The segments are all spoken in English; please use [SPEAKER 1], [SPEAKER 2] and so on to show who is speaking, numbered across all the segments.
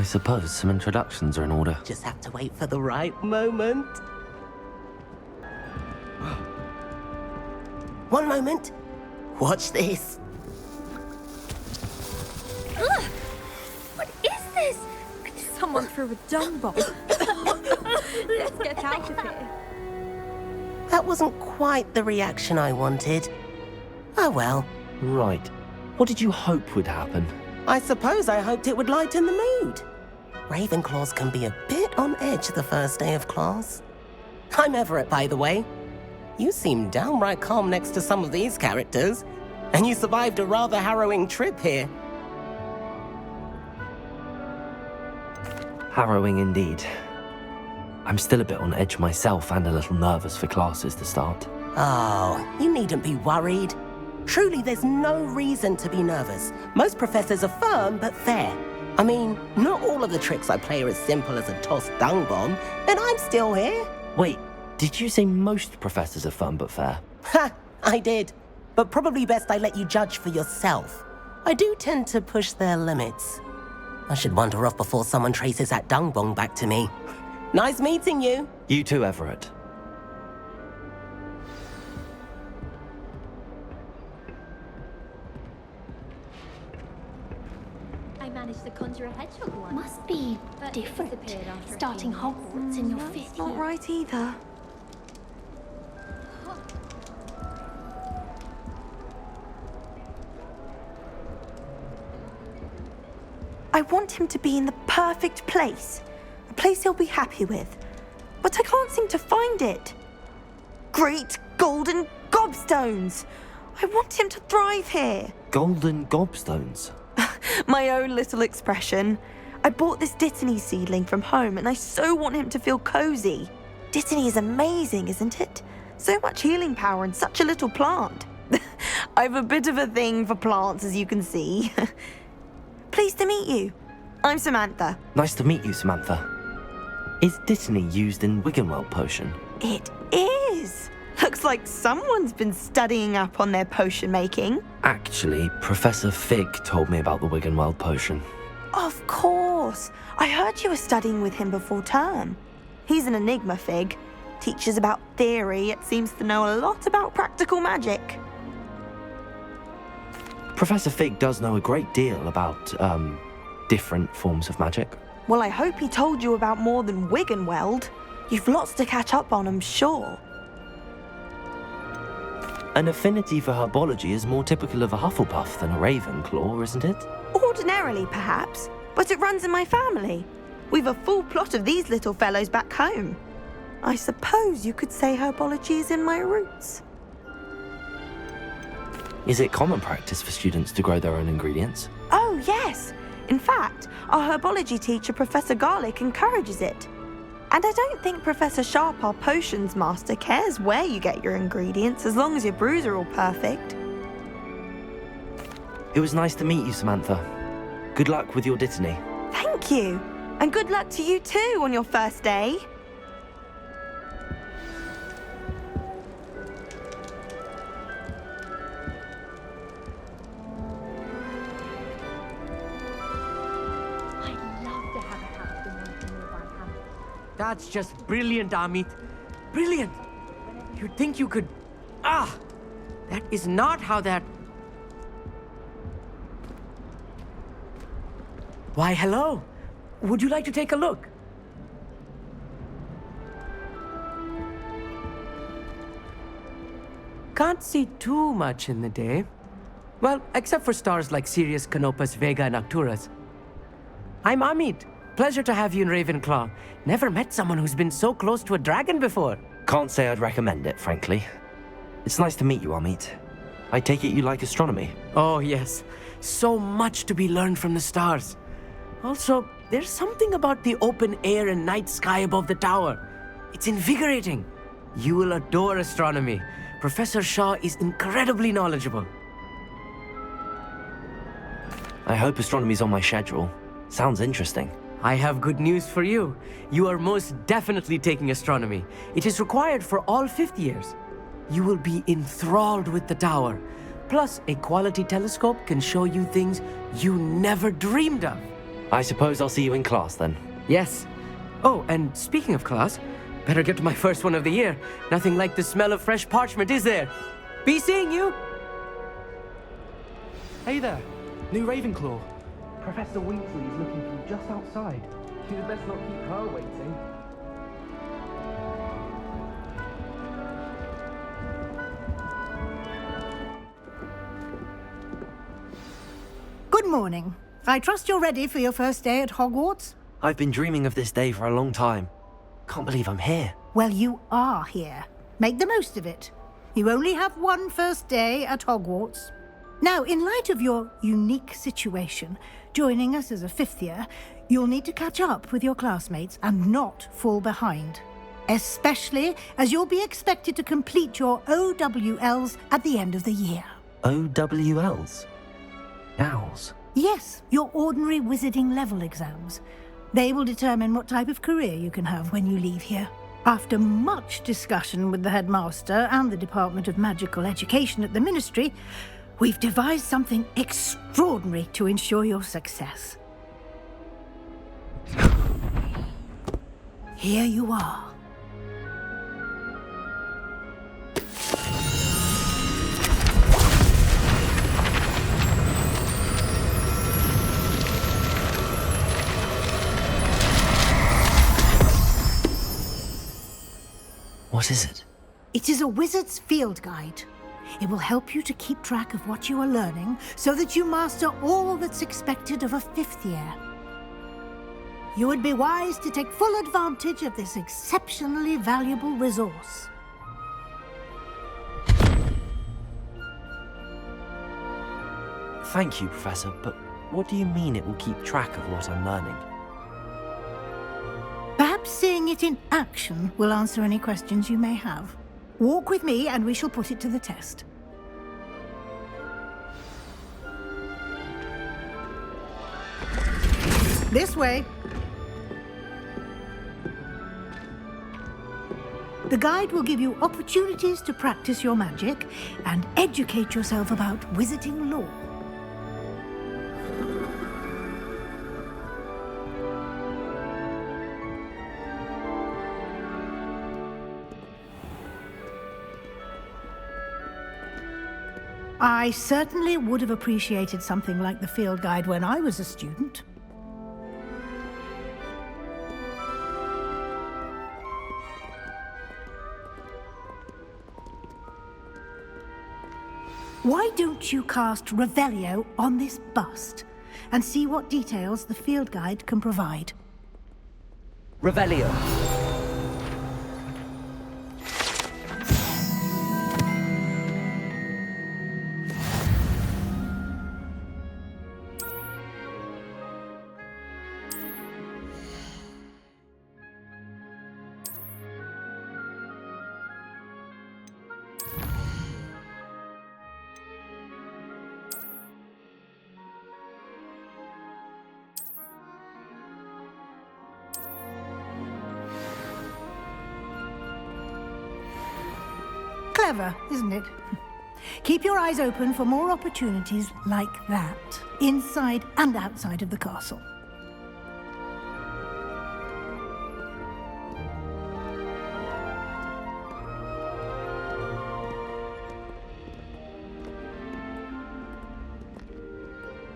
[SPEAKER 1] suppose some introductions are in order.
[SPEAKER 2] Just have to wait for the right moment. One moment. Watch this.
[SPEAKER 3] Ugh! What is this? Someone threw a dung bomb. Let's get out of here.
[SPEAKER 2] That wasn't quite the reaction I wanted. Oh well.
[SPEAKER 1] Right. What did you hope would happen?
[SPEAKER 2] I suppose I hoped it would lighten the mood. Ravenclaws can be a bit on edge the first day of class. I'm Everett, by the way. You seem downright calm next to some of these characters, and you survived a rather harrowing trip here.
[SPEAKER 1] Harrowing indeed. I'm still a bit on edge myself and a little nervous for classes to start.
[SPEAKER 2] Oh, you needn't be worried. Truly, there's no reason to be nervous. Most professors are firm but fair. I mean, not all of the tricks I play are as simple as a tossed dung bomb, and I'm still here.
[SPEAKER 1] Wait, did you say most professors are fun but fair?
[SPEAKER 2] Ha! I did. But probably best I let you judge for yourself. I do tend to push their limits. I should wander off before someone traces that dung bomb back to me. Nice meeting you.
[SPEAKER 1] You too, Everett.
[SPEAKER 3] I managed to conjure a hedgehog once.
[SPEAKER 4] Must be
[SPEAKER 3] But
[SPEAKER 4] different,
[SPEAKER 3] disappeared after a
[SPEAKER 4] starting
[SPEAKER 3] few
[SPEAKER 4] Hogwarts in your fifth
[SPEAKER 5] Not
[SPEAKER 4] year.
[SPEAKER 5] right either. I want him to be in the perfect place. A place he'll be happy with. But I can't seem to find it. Great golden gobstones! I want him to thrive here.
[SPEAKER 1] Golden gobstones.
[SPEAKER 5] My own little expression. I bought this Dittany seedling from home and I so want him to feel cozy. Dittany is amazing, isn't it? So much healing power in such a little plant. I've a bit of a thing for plants, as you can see. Pleased to meet you. I'm Samantha.
[SPEAKER 1] Nice to meet you, Samantha. Is Dittany used in Wiggenweld potion?
[SPEAKER 5] It is. Looks like someone's been studying up on their potion making.
[SPEAKER 1] Actually, Professor Fig told me about the Wiggenweld potion.
[SPEAKER 5] Of course. I heard you were studying with him before term. He's an enigma, Fig. Teaches about theory, yet seems to know a lot about practical magic.
[SPEAKER 1] Professor Fig does know a great deal about, different forms of magic.
[SPEAKER 5] Well, I hope he told you about more than Wiggenweld. You've lots to catch up on, I'm sure.
[SPEAKER 1] An affinity for herbology is more typical of a Hufflepuff than a Ravenclaw, isn't it?
[SPEAKER 5] Ordinarily, perhaps, but it runs in my family. We've a full plot of these little fellows back home. I suppose you could say herbology is in my roots.
[SPEAKER 1] Is it common practice for students to grow their own ingredients?
[SPEAKER 5] Oh, yes. In fact, our herbology teacher, Professor Garlick, encourages it. And I don't think Professor Sharp, our potions master, cares where you get your ingredients as long as your brews are all perfect.
[SPEAKER 1] It was nice to meet you, Samantha. Good luck with your Dittany.
[SPEAKER 5] Thank you. And good luck to you too on your first day.
[SPEAKER 3] I'd love to have a house in one of the nearby hamlets.
[SPEAKER 6] That's just brilliant, Amit. Brilliant. You'd think you could... Ah! That is not how that... Why, hello. Would you like to take a look? Can't see too much in the day. Well, except for stars like Sirius, Canopus, Vega, and Arcturus. I'm Amit. Pleasure to have you in Ravenclaw. Never met someone who's been so close to a dragon before.
[SPEAKER 1] Can't say I'd recommend it, frankly. It's nice to meet you, Amit. I take it you like astronomy.
[SPEAKER 6] Oh, yes. So much to be learned from the stars. Also, there's something about the open air and night sky above the tower. It's invigorating. You will adore astronomy. Professor Shaw is incredibly knowledgeable.
[SPEAKER 1] I hope astronomy's on my schedule. Sounds interesting.
[SPEAKER 6] I have good news for you. You are most definitely taking astronomy. It is required for all fifth years. You will be enthralled with the tower. Plus, a quality telescope can show you things you never dreamed of.
[SPEAKER 1] I suppose I'll see you in class then.
[SPEAKER 6] Yes. Oh, and speaking of class, better get to my first one of the year. Nothing like the smell of fresh parchment, is there? Be seeing you!
[SPEAKER 4] Hey there, new Ravenclaw. Professor Weasley is looking for you just outside. You'd best not keep her waiting.
[SPEAKER 7] Good morning. I trust you're ready for your first day at Hogwarts?
[SPEAKER 1] I've been dreaming of this day for a long time. Can't believe I'm here.
[SPEAKER 7] Well, you are here. Make the most of it. You only have one first day at Hogwarts. Now, in light of your unique situation, joining us as a fifth year, you'll need to catch up with your classmates and not fall behind. Especially as you'll be expected to complete your OWLs at the end of the year.
[SPEAKER 1] OWLs? Owls?
[SPEAKER 7] Yes, your ordinary wizarding level exams. They will determine what type of career you can have when you leave here. After much discussion with the headmaster and the Department of Magical Education at the Ministry, we've devised something extraordinary to ensure your success. Here you are.
[SPEAKER 1] What is it?
[SPEAKER 7] It is a wizard's field guide. It will help you to keep track of what you are learning so that you master all that's expected of a fifth year. You would be wise to take full advantage of this exceptionally valuable resource.
[SPEAKER 1] Thank you, Professor, but what do you mean it will keep track of what I'm learning?
[SPEAKER 7] Perhaps seeing it in action will answer any questions you may have. Walk with me and we shall put it to the test. This way. The guide will give you opportunities to practice your magic and educate yourself about wizarding lore. I certainly would have appreciated something like the field guide when I was a student. Why don't you cast Revelio on this bust and see what details the field guide can provide?
[SPEAKER 6] Revelio.
[SPEAKER 7] Clever, isn't it? Keep your eyes open for more opportunities like that, inside and outside of the castle.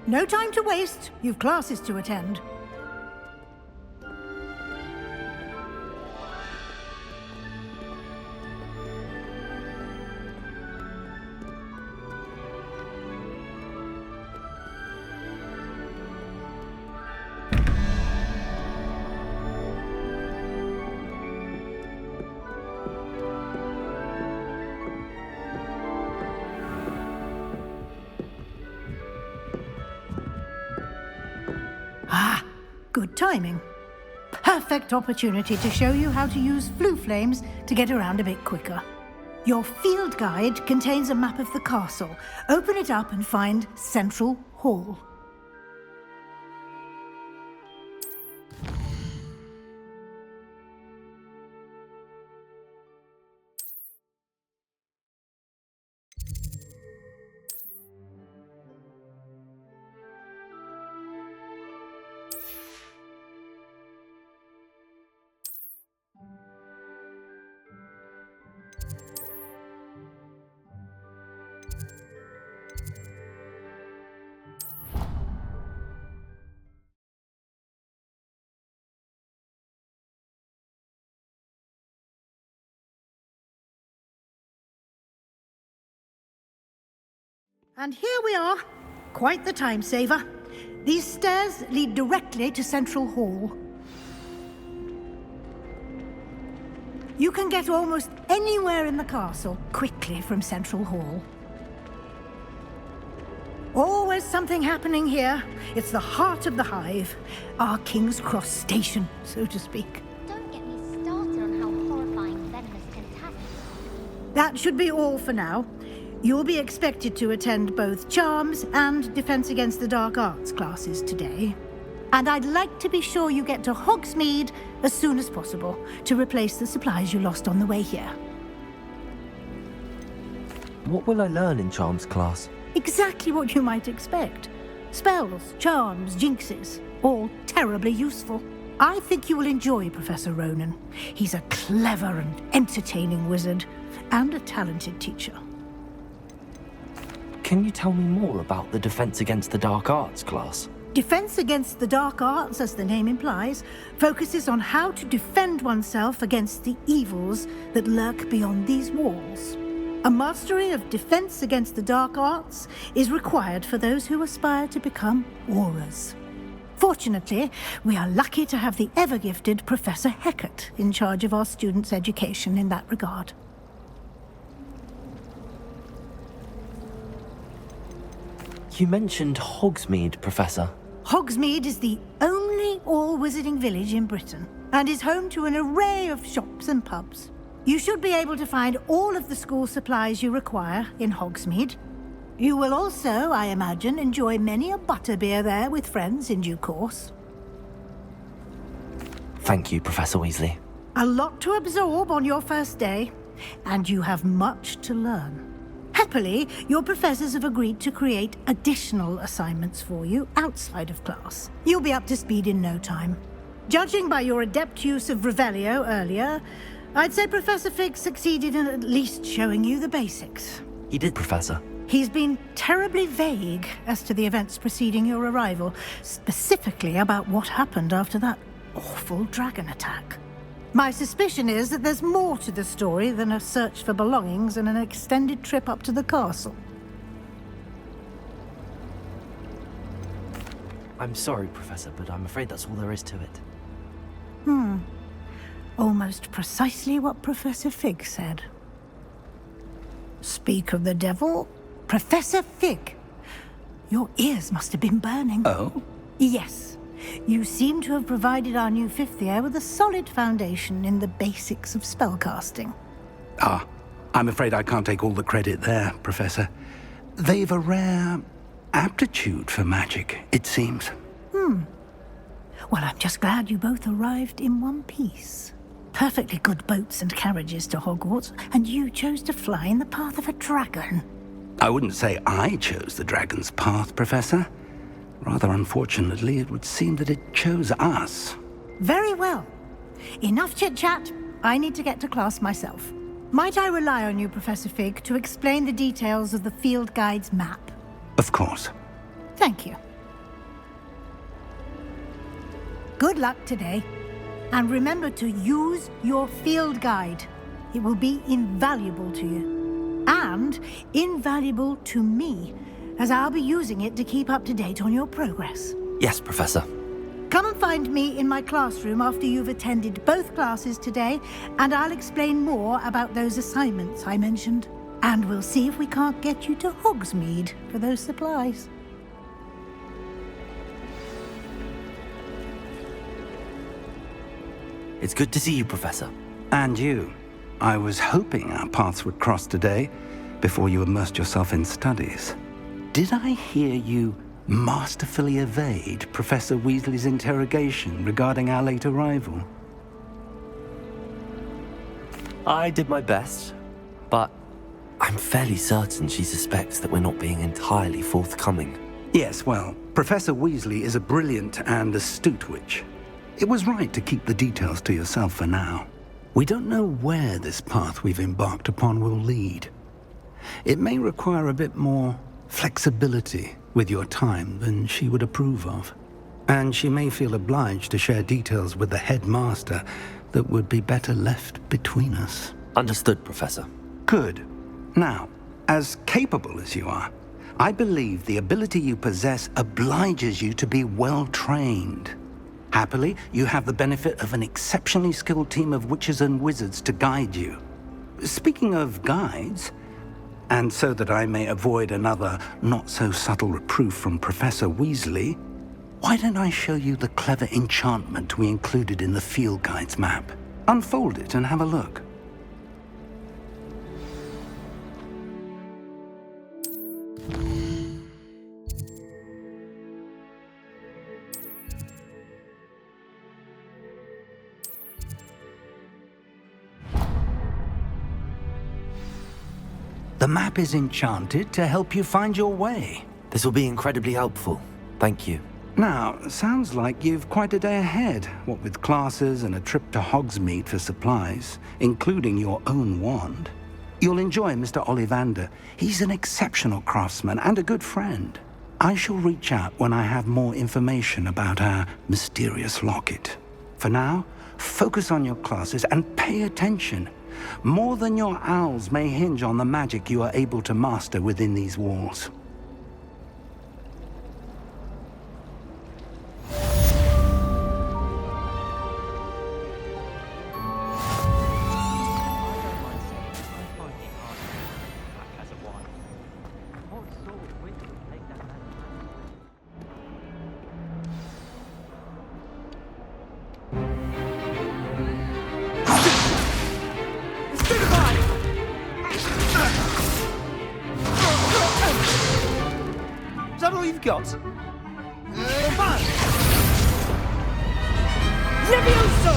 [SPEAKER 7] No time to waste. You've classes to attend. Good timing. Perfect opportunity to show you how to use flue flames to get around a bit quicker. Your field guide contains a map of the castle. Open it up and find Central Hall. And here we are. Quite the time saver. These stairs lead directly to Central Hall. You can get almost anywhere in the castle quickly from Central Hall. Always something happening here. It's the heart of the hive. Our King's Cross station, so to speak.
[SPEAKER 8] Don't get me started on how horrifying venomous contagions.
[SPEAKER 7] That should be all for now. You'll be expected to attend both Charms and Defense Against the Dark Arts classes today. And I'd like to be sure you get to Hogsmeade as soon as possible to replace the supplies you lost on the way here.
[SPEAKER 1] What will I learn in Charms class?
[SPEAKER 7] Exactly what you might expect. Spells, charms, jinxes, all terribly useful. I think you will enjoy Professor Ronan. He's a clever and entertaining wizard, and a talented teacher.
[SPEAKER 1] Can you tell me more about the Defense Against the Dark Arts class?
[SPEAKER 7] Defense Against the Dark Arts, as the name implies, focuses on how to defend oneself against the evils that lurk beyond these walls. A mastery of Defense Against the Dark Arts is required for those who aspire to become Aurors. Fortunately, we are lucky to have the ever-gifted Professor Hecat in charge of our students' education in that regard.
[SPEAKER 1] You mentioned Hogsmeade, Professor.
[SPEAKER 7] Hogsmeade is the only all-wizarding village in Britain and is home to an array of shops and pubs. You should be able to find all of the school supplies you require in Hogsmeade. You will also, I imagine, enjoy many a butterbeer there with friends in due course.
[SPEAKER 1] Thank you, Professor Weasley.
[SPEAKER 7] A lot to absorb on your first day, and you have much to learn. Happily, your professors have agreed to create additional assignments for you outside of class. You'll be up to speed in no time. Judging by your adept use of Revelio earlier, I'd say Professor Fig succeeded in at least showing you the basics.
[SPEAKER 1] He did, Professor.
[SPEAKER 7] He's been terribly vague as to the events preceding your arrival, specifically about what happened after that awful dragon attack. My suspicion is that there's more to the story than a search for belongings and an extended trip up to the castle.
[SPEAKER 1] I'm sorry, Professor, but I'm afraid that's all there is to it.
[SPEAKER 7] Almost precisely what Professor Fig said. Speak of the devil, Professor Fig. Your ears must have been burning.
[SPEAKER 9] Oh?
[SPEAKER 7] Yes. You seem to have provided our new fifth year with a solid foundation in the basics of spellcasting.
[SPEAKER 9] Ah, I'm afraid I can't take all the credit there, Professor. They've a rare aptitude for magic, it seems.
[SPEAKER 7] Well, I'm just glad you both arrived in one piece. Perfectly good boats and carriages to Hogwarts, and you chose to fly in the path of a dragon.
[SPEAKER 9] I wouldn't say I chose the dragon's path, Professor. Rather unfortunately, it would seem that it chose us.
[SPEAKER 7] Very well. Enough chit-chat. I need to get to class myself. Might I rely on you, Professor Fig, to explain the details of the field guide's map?
[SPEAKER 9] Of course.
[SPEAKER 7] Thank you. Good luck today. And remember to use your field guide. It will be invaluable to you. And invaluable to me, as I'll be using it to keep up to date on your progress.
[SPEAKER 1] Yes, Professor.
[SPEAKER 7] Come and find me in my classroom after you've attended both classes today, and I'll explain more about those assignments I mentioned. And we'll see if we can't get you to Hogsmeade for those supplies.
[SPEAKER 1] It's good to see you, Professor.
[SPEAKER 9] And you. I was hoping our paths would cross today, before you immersed yourself in studies. Did I hear you masterfully evade Professor Weasley's interrogation regarding our late arrival?
[SPEAKER 1] I did my best, but I'm fairly certain she suspects that we're not being entirely forthcoming.
[SPEAKER 9] Yes, well, Professor Weasley is a brilliant and astute witch. It was right to keep the details to yourself for now. We don't know where this path we've embarked upon will lead. It may require a bit more flexibility with your time than she would approve of. And she may feel obliged to share details with the headmaster that would be better left between us.
[SPEAKER 1] Understood, Professor.
[SPEAKER 9] Good. Now, as capable as you are, I believe the ability you possess obliges you to be well-trained. Happily, you have the benefit of an exceptionally skilled team of witches and wizards to guide you. Speaking of guides, and so that I may avoid another not-so-subtle reproof from Professor Weasley, why don't I show you the clever enchantment we included in the field guide's map? Unfold it and have a look. The map is enchanted to help you find your way.
[SPEAKER 1] This will be incredibly helpful. Thank you.
[SPEAKER 9] Now, sounds like you've quite a day ahead, what with classes and a trip to Hogsmeade for supplies, including your own wand. You'll enjoy Mr. Ollivander. He's an exceptional craftsman and a good friend. I shall reach out when I have more information about our mysterious locket. For now, focus on your classes and pay attention. More than your owls may hinge on the magic you are able to master within these walls.
[SPEAKER 6] Is that all you've got?
[SPEAKER 10] Levioso!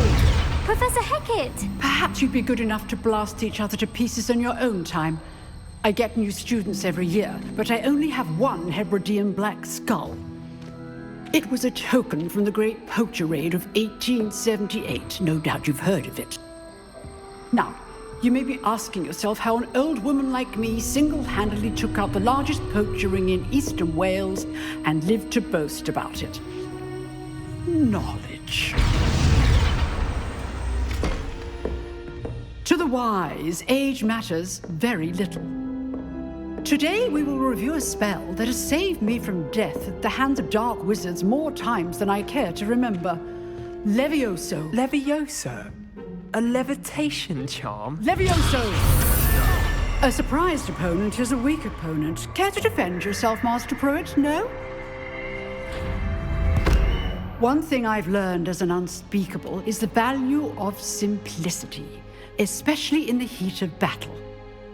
[SPEAKER 3] Professor Hecat!
[SPEAKER 10] Perhaps you'd be good enough to blast each other to pieces in your own time. I get new students every year, but I only have one Hebridean black skull. It was a token from the Great Poacher Raid of 1878. No doubt you've heard of it. Now, you may be asking yourself how an old woman like me single-handedly took out the largest poacher ring in eastern Wales and lived to boast about it. Knowledge. To the wise, age matters very little. Today we will review a spell that has saved me from death at the hands of dark wizards more times than I care to remember. Levioso.
[SPEAKER 6] Levioso? A levitation charm?
[SPEAKER 10] Levioso! A surprised opponent is a weak opponent. Care to defend yourself, Master Pruitt? No? One thing I've learned as an unspeakable is the value of simplicity, especially in the heat of battle.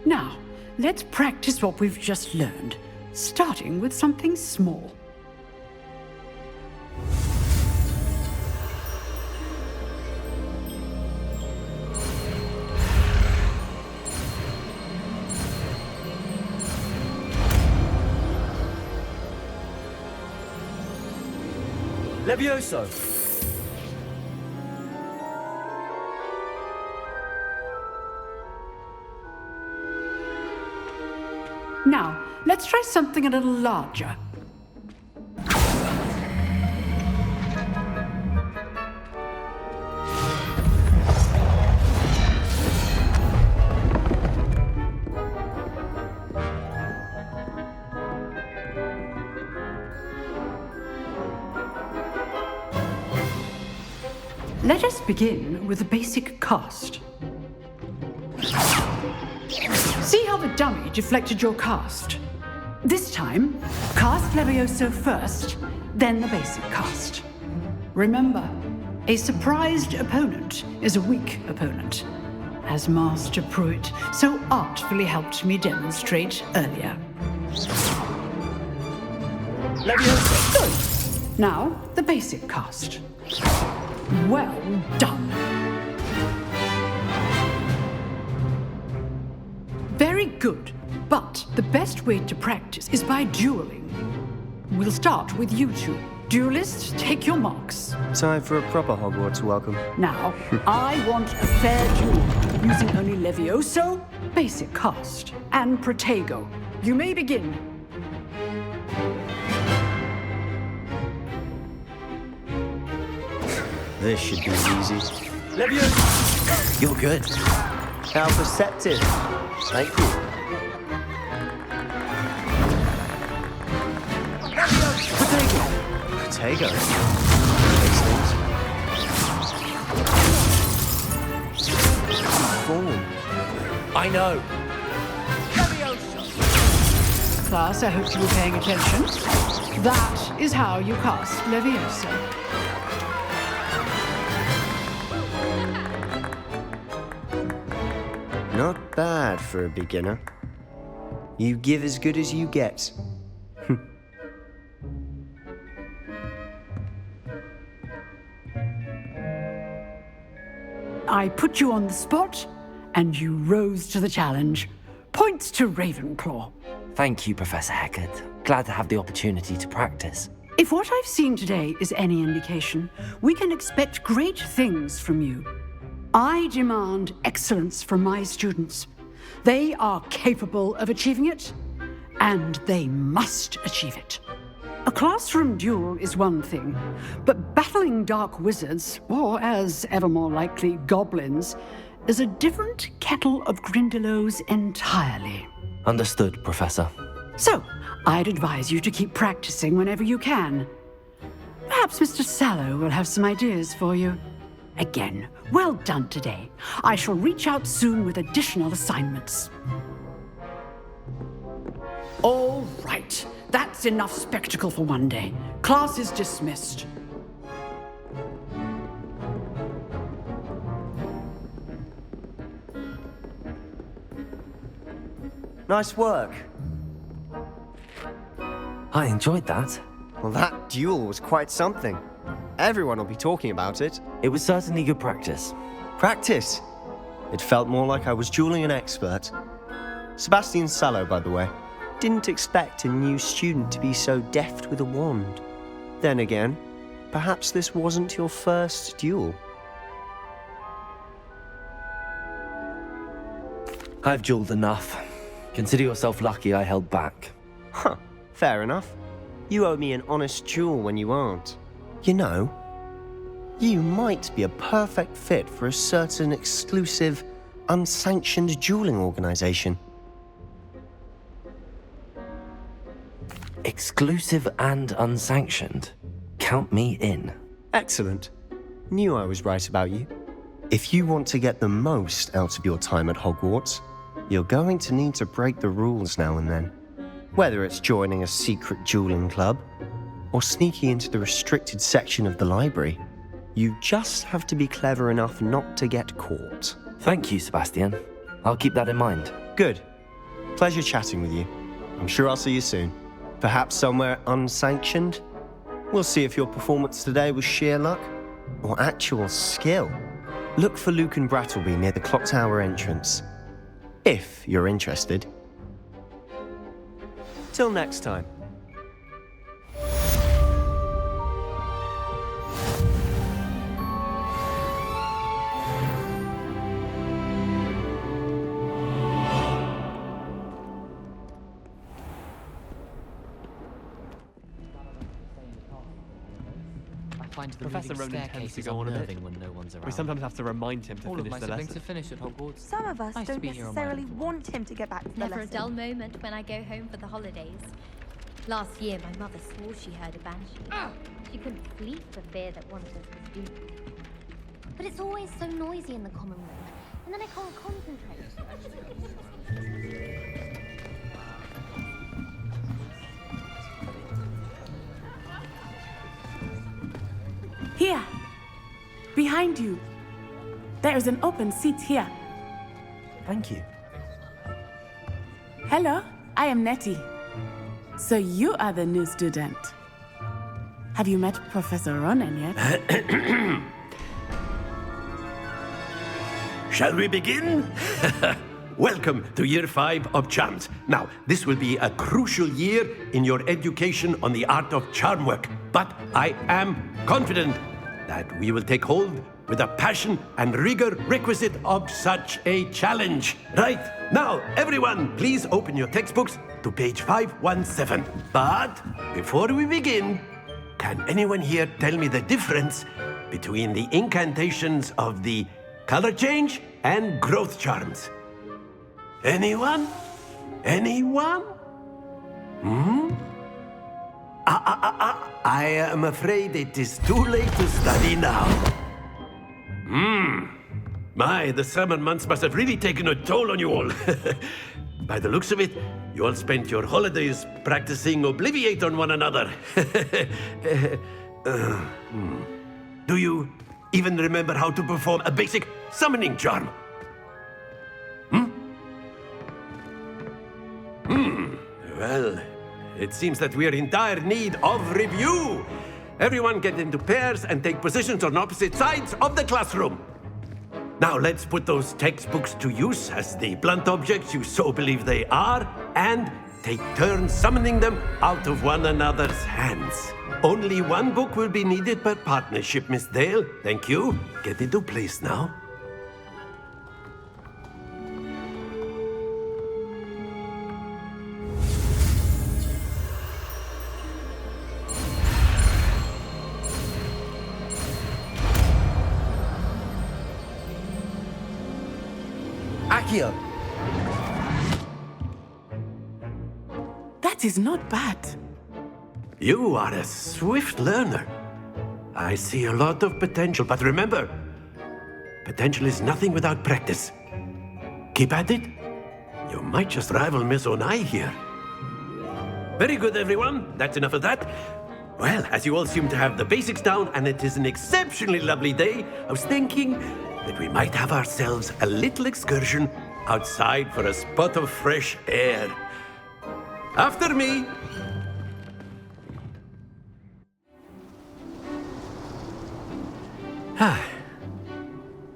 [SPEAKER 10] Now, let's practice what we've just learned, starting with something small.
[SPEAKER 1] Levioso!
[SPEAKER 10] Now, let's try something a little larger. Let us begin with the basic cast. See how the dummy deflected your cast? This time, cast Levioso first, then the basic cast. Remember, a surprised opponent is a weak opponent, as Master Pruitt so artfully helped me demonstrate earlier.
[SPEAKER 1] Levioso!
[SPEAKER 10] Good. Now, the basic cast. Well done. Very good, but the best way to practice is by dueling. We'll start with you two. Duelists, take your marks.
[SPEAKER 11] Time for a proper Hogwarts welcome.
[SPEAKER 10] Now, I want a fair duel, using only Levioso, basic cast, and Protego. You may begin.
[SPEAKER 11] This should be easy.
[SPEAKER 1] Levioso! You're good.
[SPEAKER 11] How perceptive. Thank you. Protego. Form.
[SPEAKER 1] I know.
[SPEAKER 10] Class, I hope you were paying attention. That is how you cast Leviosa.
[SPEAKER 11] Not bad for a beginner. You give as good as you get.
[SPEAKER 10] I put you on the spot, and you rose to the challenge. Points to Ravenclaw.
[SPEAKER 1] Thank you, Professor Hecat. Glad to have the opportunity to practice.
[SPEAKER 10] If what I've seen today is any indication, we can expect great things from you. I demand excellence from my students. They are capable of achieving it, and they must achieve it. A classroom duel is one thing, but battling dark wizards, or as ever more likely, goblins, is a different kettle of Grindylows entirely.
[SPEAKER 1] Understood, Professor.
[SPEAKER 10] So, I'd advise you to keep practicing whenever you can. Perhaps Mr. Sallow will have some ideas for you. Again, well done today. I shall reach out soon with additional assignments. All right. That's enough spectacle for one day. Class is dismissed.
[SPEAKER 11] Nice work.
[SPEAKER 1] I enjoyed that.
[SPEAKER 11] Well, that duel was quite something. Everyone will be talking about it.
[SPEAKER 1] It was certainly good practice.
[SPEAKER 11] Practice? It felt more like I was dueling an expert. Sebastian Sallow, by the way. Didn't expect a new student to be so deft with a wand. Then again, perhaps this wasn't your first duel.
[SPEAKER 1] I've dueled enough. Consider yourself lucky I held back.
[SPEAKER 11] Huh, fair enough. You owe me an honest duel when you aren't. You know, you might be a perfect fit for a certain exclusive, unsanctioned dueling organization.
[SPEAKER 1] Exclusive and unsanctioned. Count me in.
[SPEAKER 11] Excellent. Knew I was right about you. If you want to get the most out of your time at Hogwarts, you're going to need to break the rules now and then. Whether it's joining a secret dueling club, or sneaking into the restricted section of the library, you just have to be clever enough not to get caught.
[SPEAKER 1] Thank you, Sebastian. I'll keep that in mind.
[SPEAKER 11] Good. Pleasure chatting with you. I'm sure I'll see you soon. Perhaps somewhere unsanctioned? We'll see if your performance today was sheer luck or actual skill. Look for Luke and Brattleby near the clock tower entrance, if you're interested. Till next time.
[SPEAKER 12] Professor Ronan tends to go on a bit. When no one's around. We sometimes have to remind him to finish the lesson. All of my siblings have finished at Hogwarts.
[SPEAKER 5] Some of us don't necessarily want him to get back to the lesson.
[SPEAKER 8] Never a dull moment when I go home for the holidays. Last year, my mother swore she heard a banshee. She couldn't sleep for fear that one of us was doomed. But it's always so noisy in the common room, and then I can't concentrate.
[SPEAKER 13] Here, behind you. There is an open seat here.
[SPEAKER 1] Thank you.
[SPEAKER 13] Hello, I am Nettie. So you are the new student. Have you met Professor Ronan yet?
[SPEAKER 14] Shall we begin? Welcome to Year 5 of Charms. Now, this will be a crucial year in your education on the art of charm work, but I am confident that we will take hold with the passion and rigor requisite of such a challenge. Right, now, everyone, please open your textbooks to page 517. But before we begin, can anyone here tell me the difference between the incantations of the color change and growth charms? Anyone? Anyone? I am afraid it is too late to study now. My, the summer months must have really taken a toll on you all. By the looks of it, you all spent your holidays practicing Obliviate on one another. Do you even remember how to perform a basic summoning charm? Well, it seems that we are in dire need of review. Everyone get into pairs and take positions on opposite sides of the classroom. Now let's put those textbooks to use as the blunt objects you so believe they are, and take turns summoning them out of one another's hands. Only one book will be needed per partnership, Miss Dale. Thank you. Get into place now.
[SPEAKER 6] Accio!
[SPEAKER 13] That is not bad.
[SPEAKER 14] You are a swift learner. I see a lot of potential, but remember, potential is nothing without practice. Keep at it. You might just rival Miss Onai here. Very good, everyone. That's enough of that. Well, as you all seem to have the basics down, and it is an exceptionally lovely day, I was thinking that we might have ourselves a little excursion outside for a spot of fresh air. After me.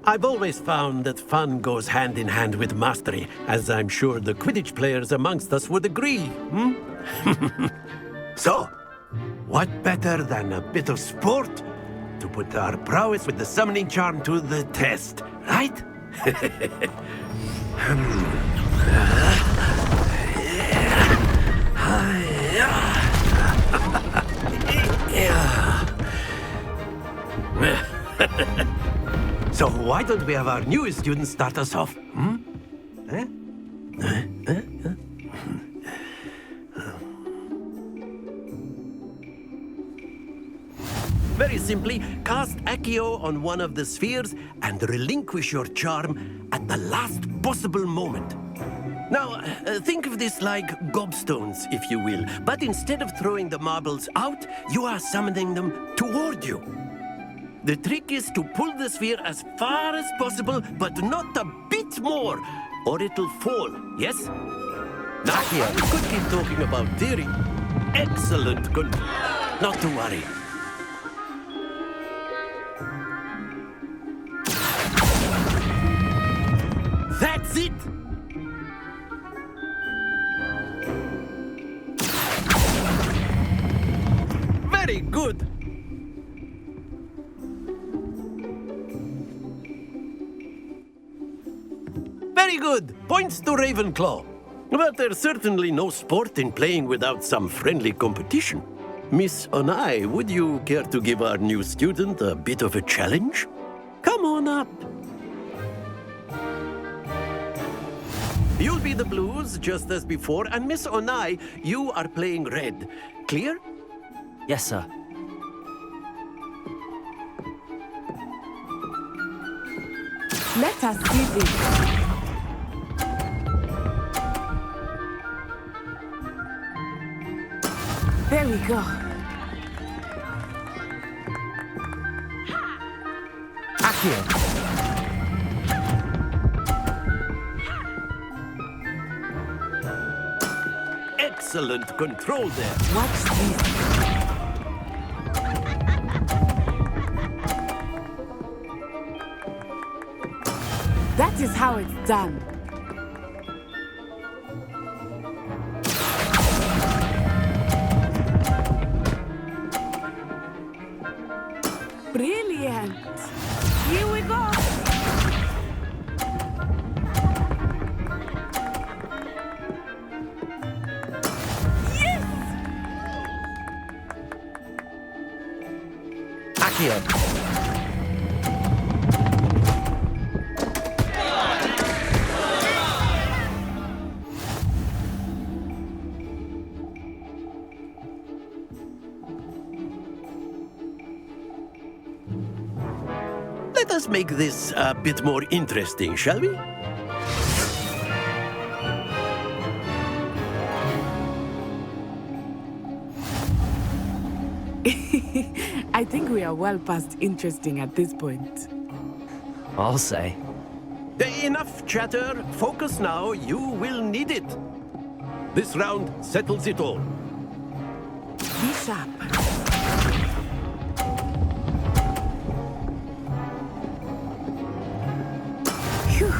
[SPEAKER 14] I've always found that fun goes hand in hand with mastery, as I'm sure the Quidditch players amongst us would agree. So, what better than a bit of sport to put our prowess with the summoning charm to the test, right? So why don't we have our newest student start us off? Very simply, cast Accio on one of the spheres and relinquish your charm at the last possible moment. Now, think of this like gobstones, if you will, but instead of throwing the marbles out, you are summoning them toward you. The trick is to pull the sphere as far as possible, but not a bit more, or it'll fall, yes? Now, we could keep talking about theory. Excellent, good. Not to worry. That's it! Very good! Very good! Points to Ravenclaw. But there's certainly no sport in playing without some friendly competition. Miss Onai, would you care to give our new student a bit of a challenge? Come on up. You'll be the blues, just as before, and Miss Onai, you are playing red. Clear?
[SPEAKER 1] Yes, sir.
[SPEAKER 13] Let us see this. There we go.
[SPEAKER 6] Accio!
[SPEAKER 14] Excellent control there.
[SPEAKER 13] Watch this. That is how it's done. Brilliant. Here we go.
[SPEAKER 6] Accio!
[SPEAKER 14] us make this a bit more interesting, shall we?
[SPEAKER 13] I think we are well past interesting at this point.
[SPEAKER 1] I'll say.
[SPEAKER 14] Enough chatter. Focus now. You will need it. This round settles it all.
[SPEAKER 13] Be sharp. Phew.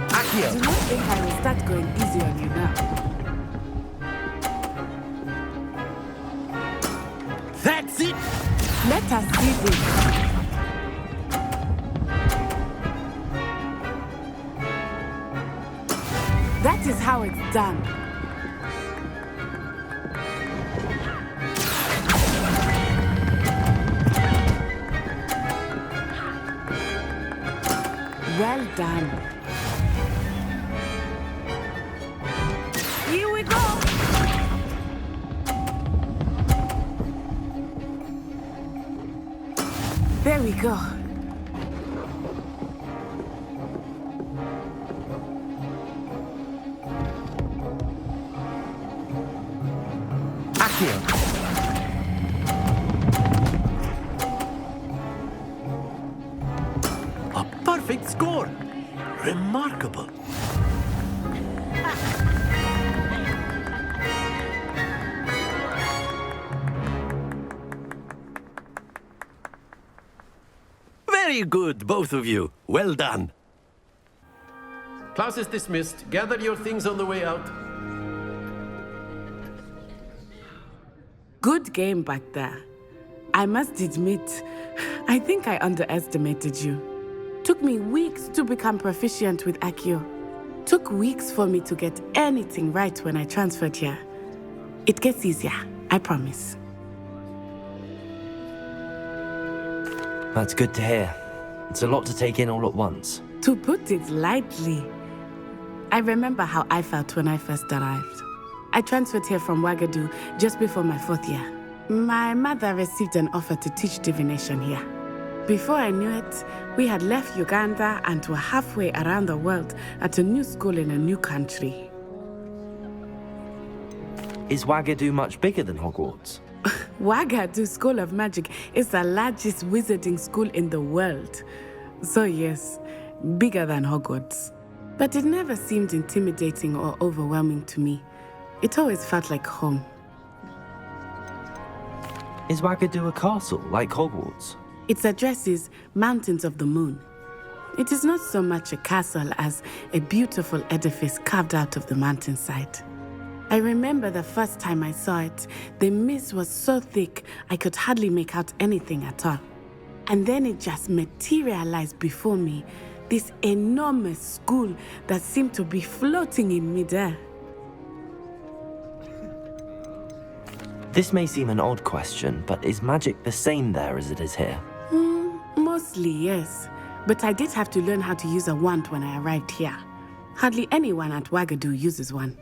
[SPEAKER 13] I do not think I will start going easy on you now.
[SPEAKER 14] That's it!
[SPEAKER 13] Let us see this. That is how it's done. Well done. Here we go. There we go.
[SPEAKER 1] Accio.
[SPEAKER 14] A perfect score. Remarkable. Very good, both of you. Well done. Class is dismissed. Gather your things on the way out.
[SPEAKER 13] Good game back there. I must admit, I think I underestimated you. Took me weeks to become proficient with Accio. Took weeks for me to get anything right when I transferred here. It gets easier, I promise.
[SPEAKER 1] That's good to hear. It's a lot to take in all at once.
[SPEAKER 13] To put it lightly, I remember how I felt when I first arrived. I transferred here from Ouagadougou just before my 4th year. My mother received an offer to teach divination here. Before I knew it, we had left Uganda and were halfway around the world at a new school in a new country.
[SPEAKER 1] Is Ouagadougou much bigger than Hogwarts?
[SPEAKER 13] Ouagadougou School of Magic is the largest wizarding school in the world. So yes, bigger than Hogwarts. But it never seemed intimidating or overwhelming to me. It always felt like home.
[SPEAKER 1] Is Ouagadougou a castle, like Hogwarts?
[SPEAKER 13] Its address is Mountains of the Moon. It is not so much a castle as a beautiful edifice carved out of the mountainside. I remember the first time I saw it, the mist was so thick I could hardly make out anything at all. And then it just materialized before me, this enormous school that seemed to be floating in midair.
[SPEAKER 1] This may seem an odd question, but is magic the same there as it is here?
[SPEAKER 13] Mostly, yes. But I did have to learn how to use a wand when I arrived here. Hardly anyone at Ouagadougou uses one.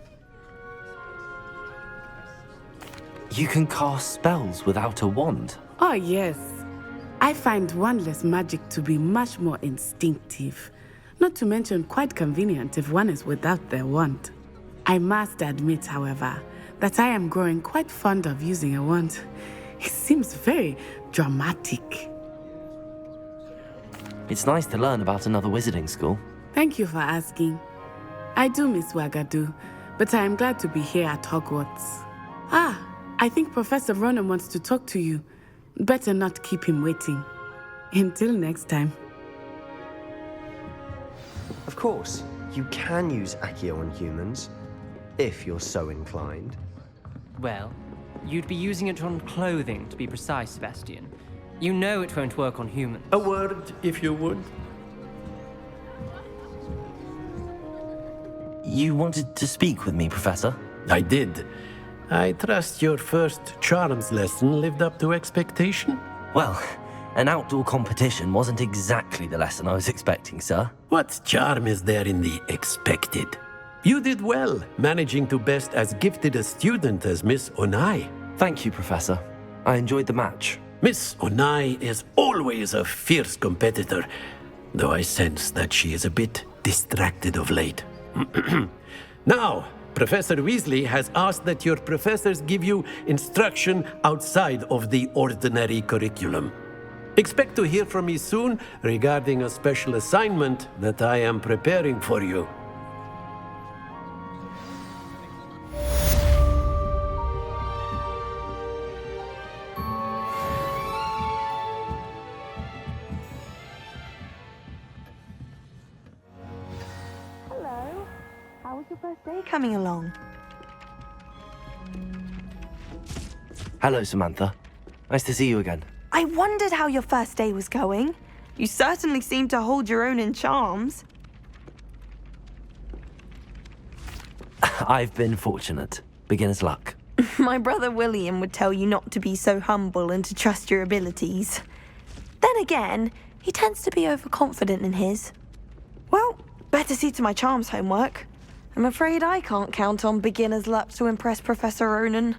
[SPEAKER 1] You can cast spells without a wand?
[SPEAKER 13] Oh, yes. I find wandless magic to be much more instinctive. Not to mention quite convenient if one is without their wand. I must admit, however, that I am growing quite fond of using a wand. It seems very dramatic.
[SPEAKER 1] It's nice to learn about another wizarding school.
[SPEAKER 13] Thank you for asking. I do miss Ouagadougou, but I am glad to be here at Hogwarts. I think Professor Ronan wants to talk to you. Better not keep him waiting. Until next time.
[SPEAKER 11] Of course, you can use Accio on humans, if you're so inclined.
[SPEAKER 12] Well, you'd be using it on clothing, to be precise, Sebastian. You know it won't work on humans.
[SPEAKER 14] A word, if you would.
[SPEAKER 1] You wanted to speak with me, Professor?
[SPEAKER 14] I did. I trust your first charms lesson lived up to expectation?
[SPEAKER 1] Well, An outdoor competition wasn't exactly the lesson I was expecting, sir.
[SPEAKER 14] What charm is there in the expected? You did well, managing to best as gifted a student as Miss Onai.
[SPEAKER 1] Thank you, Professor. I enjoyed the match.
[SPEAKER 14] Miss Onai is always a fierce competitor, though I sense that she is a bit distracted of late. Now, Professor Weasley has asked that your professors give you instruction outside of the ordinary curriculum. Expect to hear from me soon regarding a special assignment that I am preparing for you.
[SPEAKER 5] Hello. How was your first day coming along?
[SPEAKER 1] Hello, Samantha. Nice to see you again.
[SPEAKER 5] I wondered how your first day was going. You certainly seem to hold your own in charms.
[SPEAKER 1] I've been fortunate. Beginner's luck.
[SPEAKER 5] My brother William would tell you not to be so humble and to trust your abilities. Then again, he tends to be overconfident in his. Well, better see to my charms homework. I'm afraid I can't count on beginner's luck to impress Professor Ronan.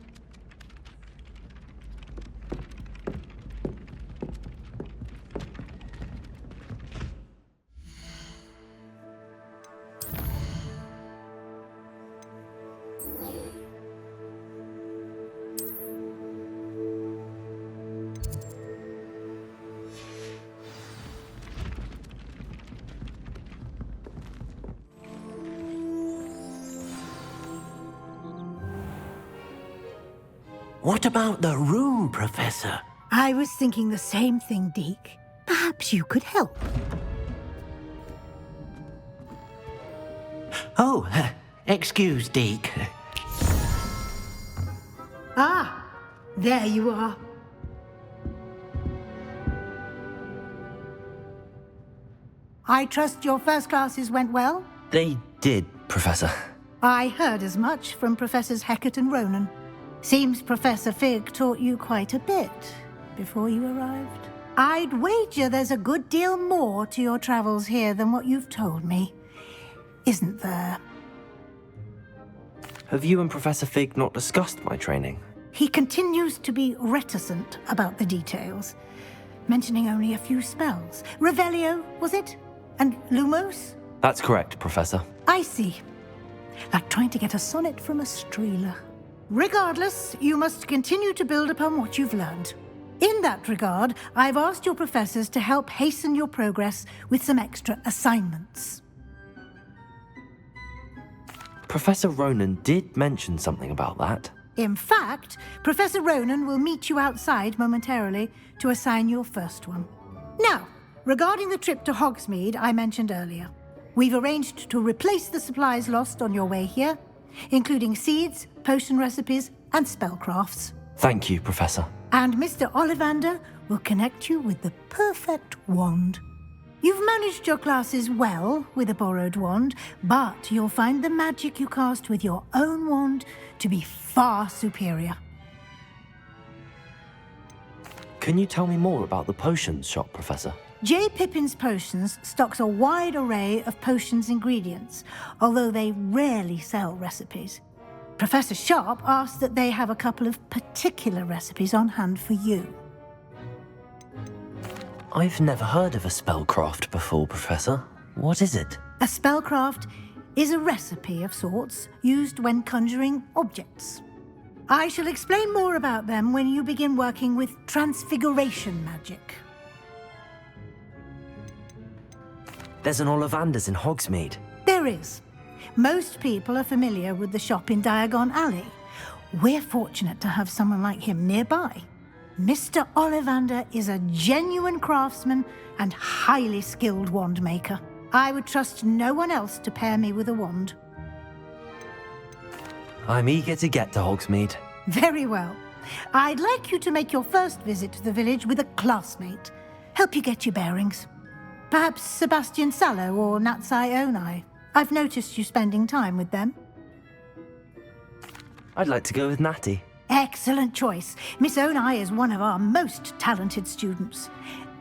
[SPEAKER 14] What about the room, Professor?
[SPEAKER 7] I was thinking the same thing, Deke. Perhaps you could help.
[SPEAKER 15] Oh, excuse, Deke.
[SPEAKER 7] Ah, there you are. I trust your first classes went well?
[SPEAKER 1] They did, Professor.
[SPEAKER 7] I heard as much from Professors Hecat and Ronan. Seems Professor Fig taught you quite a bit before you arrived. I'd wager there's a good deal more to your travels here than what you've told me, isn't there?
[SPEAKER 1] Have you and Professor Fig not discussed my training?
[SPEAKER 7] He continues to be reticent about the details, mentioning only a few spells. Revelio, was it? And Lumos?
[SPEAKER 1] That's correct, Professor.
[SPEAKER 7] I see. Like trying to get a sonnet from a streeler. Regardless, you must continue to build upon what you've learned. In that regard, I've asked your professors to help hasten your progress with some extra assignments.
[SPEAKER 1] Professor Ronan did mention something about that.
[SPEAKER 7] In fact, Professor Ronan will meet you outside momentarily to assign your first one. Now, regarding the trip to Hogsmeade I mentioned earlier, we've arranged to replace the supplies lost on your way here, including seeds, potion recipes, and spellcrafts.
[SPEAKER 1] Thank you, Professor.
[SPEAKER 7] And Mr. Ollivander will connect you with the perfect wand. You've managed your classes well with a borrowed wand, but you'll find the magic you cast with your own wand to be far superior.
[SPEAKER 1] Can you tell me more about the potions shop, Professor?
[SPEAKER 7] J. Pippin's Potions stocks a wide array of potions ingredients, although they rarely sell recipes. Professor Sharp asked that they have a couple of particular recipes on hand for you.
[SPEAKER 1] I've never heard of a spellcraft before, Professor. What is it?
[SPEAKER 7] A spellcraft is a recipe of sorts used when conjuring objects. I shall explain more about them when you begin working with transfiguration magic.
[SPEAKER 1] There's an Ollivander's in Hogsmeade.
[SPEAKER 7] There is. Most people are familiar with the shop in Diagon Alley. We're fortunate to have someone like him nearby. Mr. Ollivander is a genuine craftsman and highly skilled wand maker. I would trust no one else to pair me with a wand.
[SPEAKER 1] I'm eager to get to Hogsmeade.
[SPEAKER 7] Very well. I'd like you to make your first visit to the village with a classmate. Help you get your bearings. Perhaps Sebastian Sallow or Natsai Onai. I've noticed you spending time with them.
[SPEAKER 1] I'd like to go with Natty.
[SPEAKER 7] Excellent choice. Miss Onai is one of our most talented students.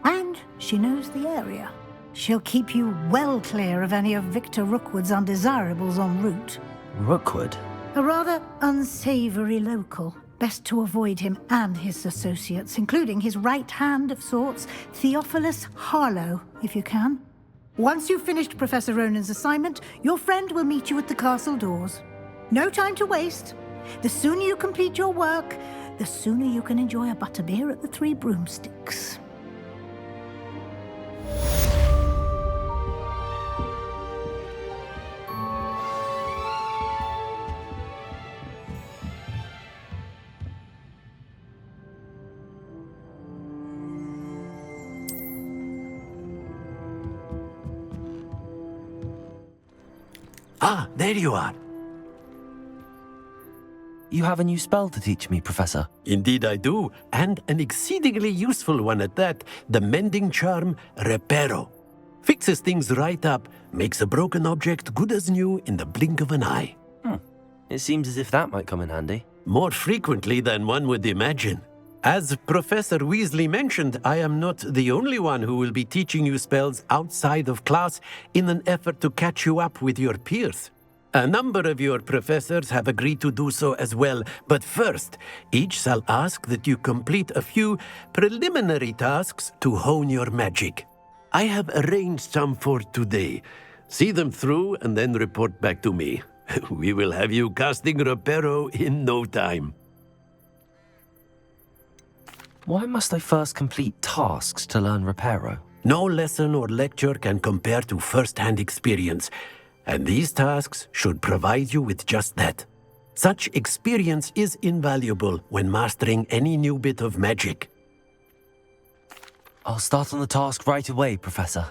[SPEAKER 7] And she knows the area. She'll keep you well clear of any of Victor Rookwood's undesirables en route.
[SPEAKER 1] Rookwood?
[SPEAKER 7] A rather unsavory local. Best to avoid him and his associates, including his right hand of sorts, Theophilus Harlow, if you can. Once you've finished Professor Ronan's assignment, your friend will meet you at the castle doors. No time to waste. The sooner you complete your work, the sooner you can enjoy a butterbeer at the Three Broomsticks.
[SPEAKER 14] Ah, there you are.
[SPEAKER 1] You have a new spell to teach me, Professor.
[SPEAKER 14] Indeed I do, and an exceedingly useful one at that. The mending charm, Reparo. Fixes things right up, makes a broken object good as new in the blink of an eye.
[SPEAKER 1] It seems as if that might come in handy.
[SPEAKER 14] More frequently than one would imagine. As Professor Weasley mentioned, I am not the only one who will be teaching you spells outside of class in an effort to catch you up with your peers. A number of your professors have agreed to do so as well, but first, each shall ask that you complete a few preliminary tasks to hone your magic. I have arranged some for today. See them through and then report back to me. We will have you casting Reparo in no time.
[SPEAKER 1] Why must I first complete tasks to learn Reparo?
[SPEAKER 14] No lesson or lecture can compare to first-hand experience, and these tasks should provide you with just that. Such experience is invaluable when mastering any new bit of magic.
[SPEAKER 1] I'll start on the task right away, Professor.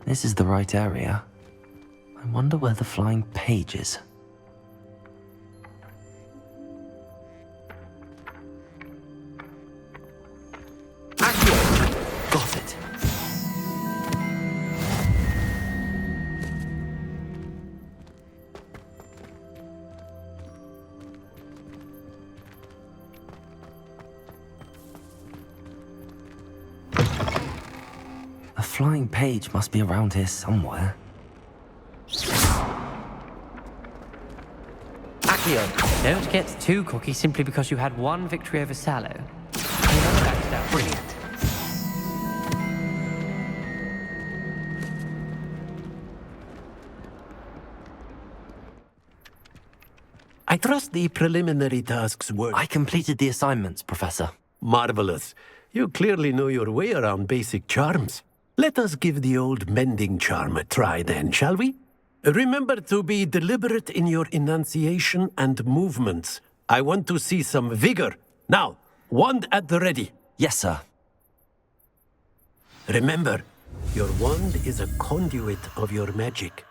[SPEAKER 1] This is the right area. I wonder where the flying page is. Got it. A flying page must be around here somewhere.
[SPEAKER 12] Accio, don't get too cocky simply because you had one victory over Sallow. You never backed down. Brilliant.
[SPEAKER 14] I trust the preliminary tasks were...
[SPEAKER 1] I completed the assignments, Professor.
[SPEAKER 14] Marvelous. You clearly know your way around basic charms. Let us give the old mending charm a try then, shall we? Remember to be deliberate in your enunciation and movements. I want to see some vigor. Now, wand at the ready.
[SPEAKER 1] Yes, sir.
[SPEAKER 14] Remember, your wand is a conduit of your magic.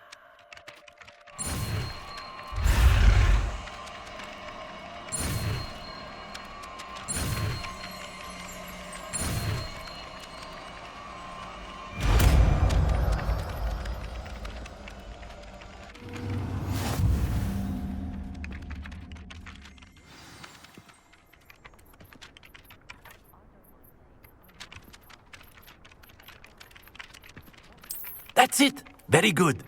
[SPEAKER 14] That's it! Very good.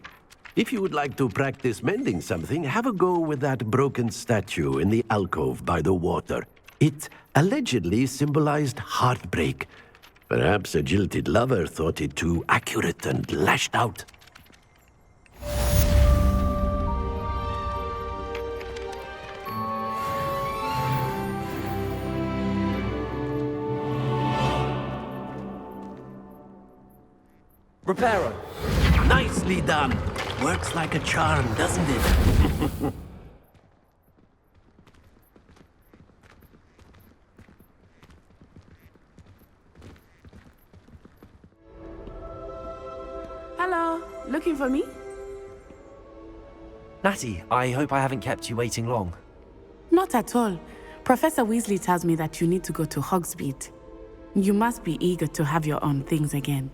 [SPEAKER 14] If you would like to practice mending something, have a go with that broken statue in the alcove by the water. It allegedly symbolized heartbreak. Perhaps a jilted lover thought it too accurate and lashed out.
[SPEAKER 1] Reparo.
[SPEAKER 14] Nicely done. Works like a charm, doesn't it?
[SPEAKER 13] Hello, looking for me?
[SPEAKER 1] Natty, I hope I haven't kept you waiting long.
[SPEAKER 13] Not at all. Professor Weasley tells me that you need to go to Hogsmeade. You must be eager to have your own things again.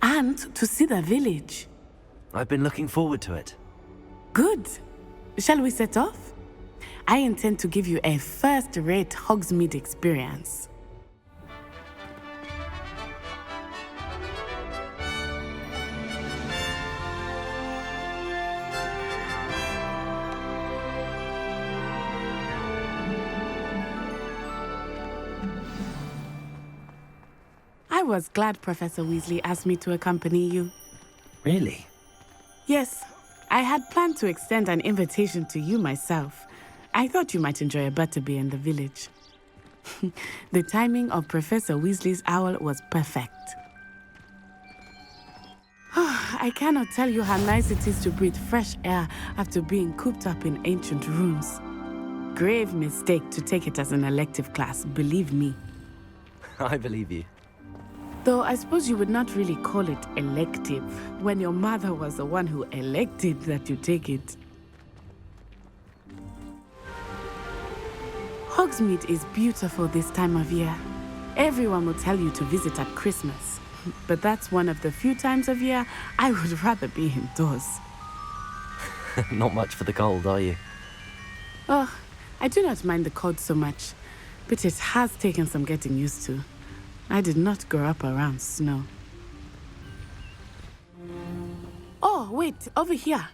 [SPEAKER 13] And to see the village.
[SPEAKER 1] I've been looking forward to it.
[SPEAKER 13] Good. Shall we set off? I intend to give you a first-rate Hogsmeade experience. I was glad Professor Weasley asked me to accompany you.
[SPEAKER 1] Really?
[SPEAKER 13] Yes, I had planned to extend an invitation to you myself. I thought you might enjoy a butterbeer in the village. The timing of Professor Weasley's owl was perfect. I cannot tell you how nice it is to breathe fresh air after being cooped up in ancient rooms. Grave mistake to take it as an elective class, believe me.
[SPEAKER 1] I believe you.
[SPEAKER 13] Though I suppose you would not really call it elective when your mother was the one who elected that you take it. Hogsmeade is beautiful this time of year. Everyone will tell you to visit at Christmas. But that's one of the few times of year I would rather be indoors.
[SPEAKER 1] Not much for the cold, are you?
[SPEAKER 13] Oh, I do not mind the cold so much, but it has taken some getting used to. I did not grow up around snow. Oh, wait, over here.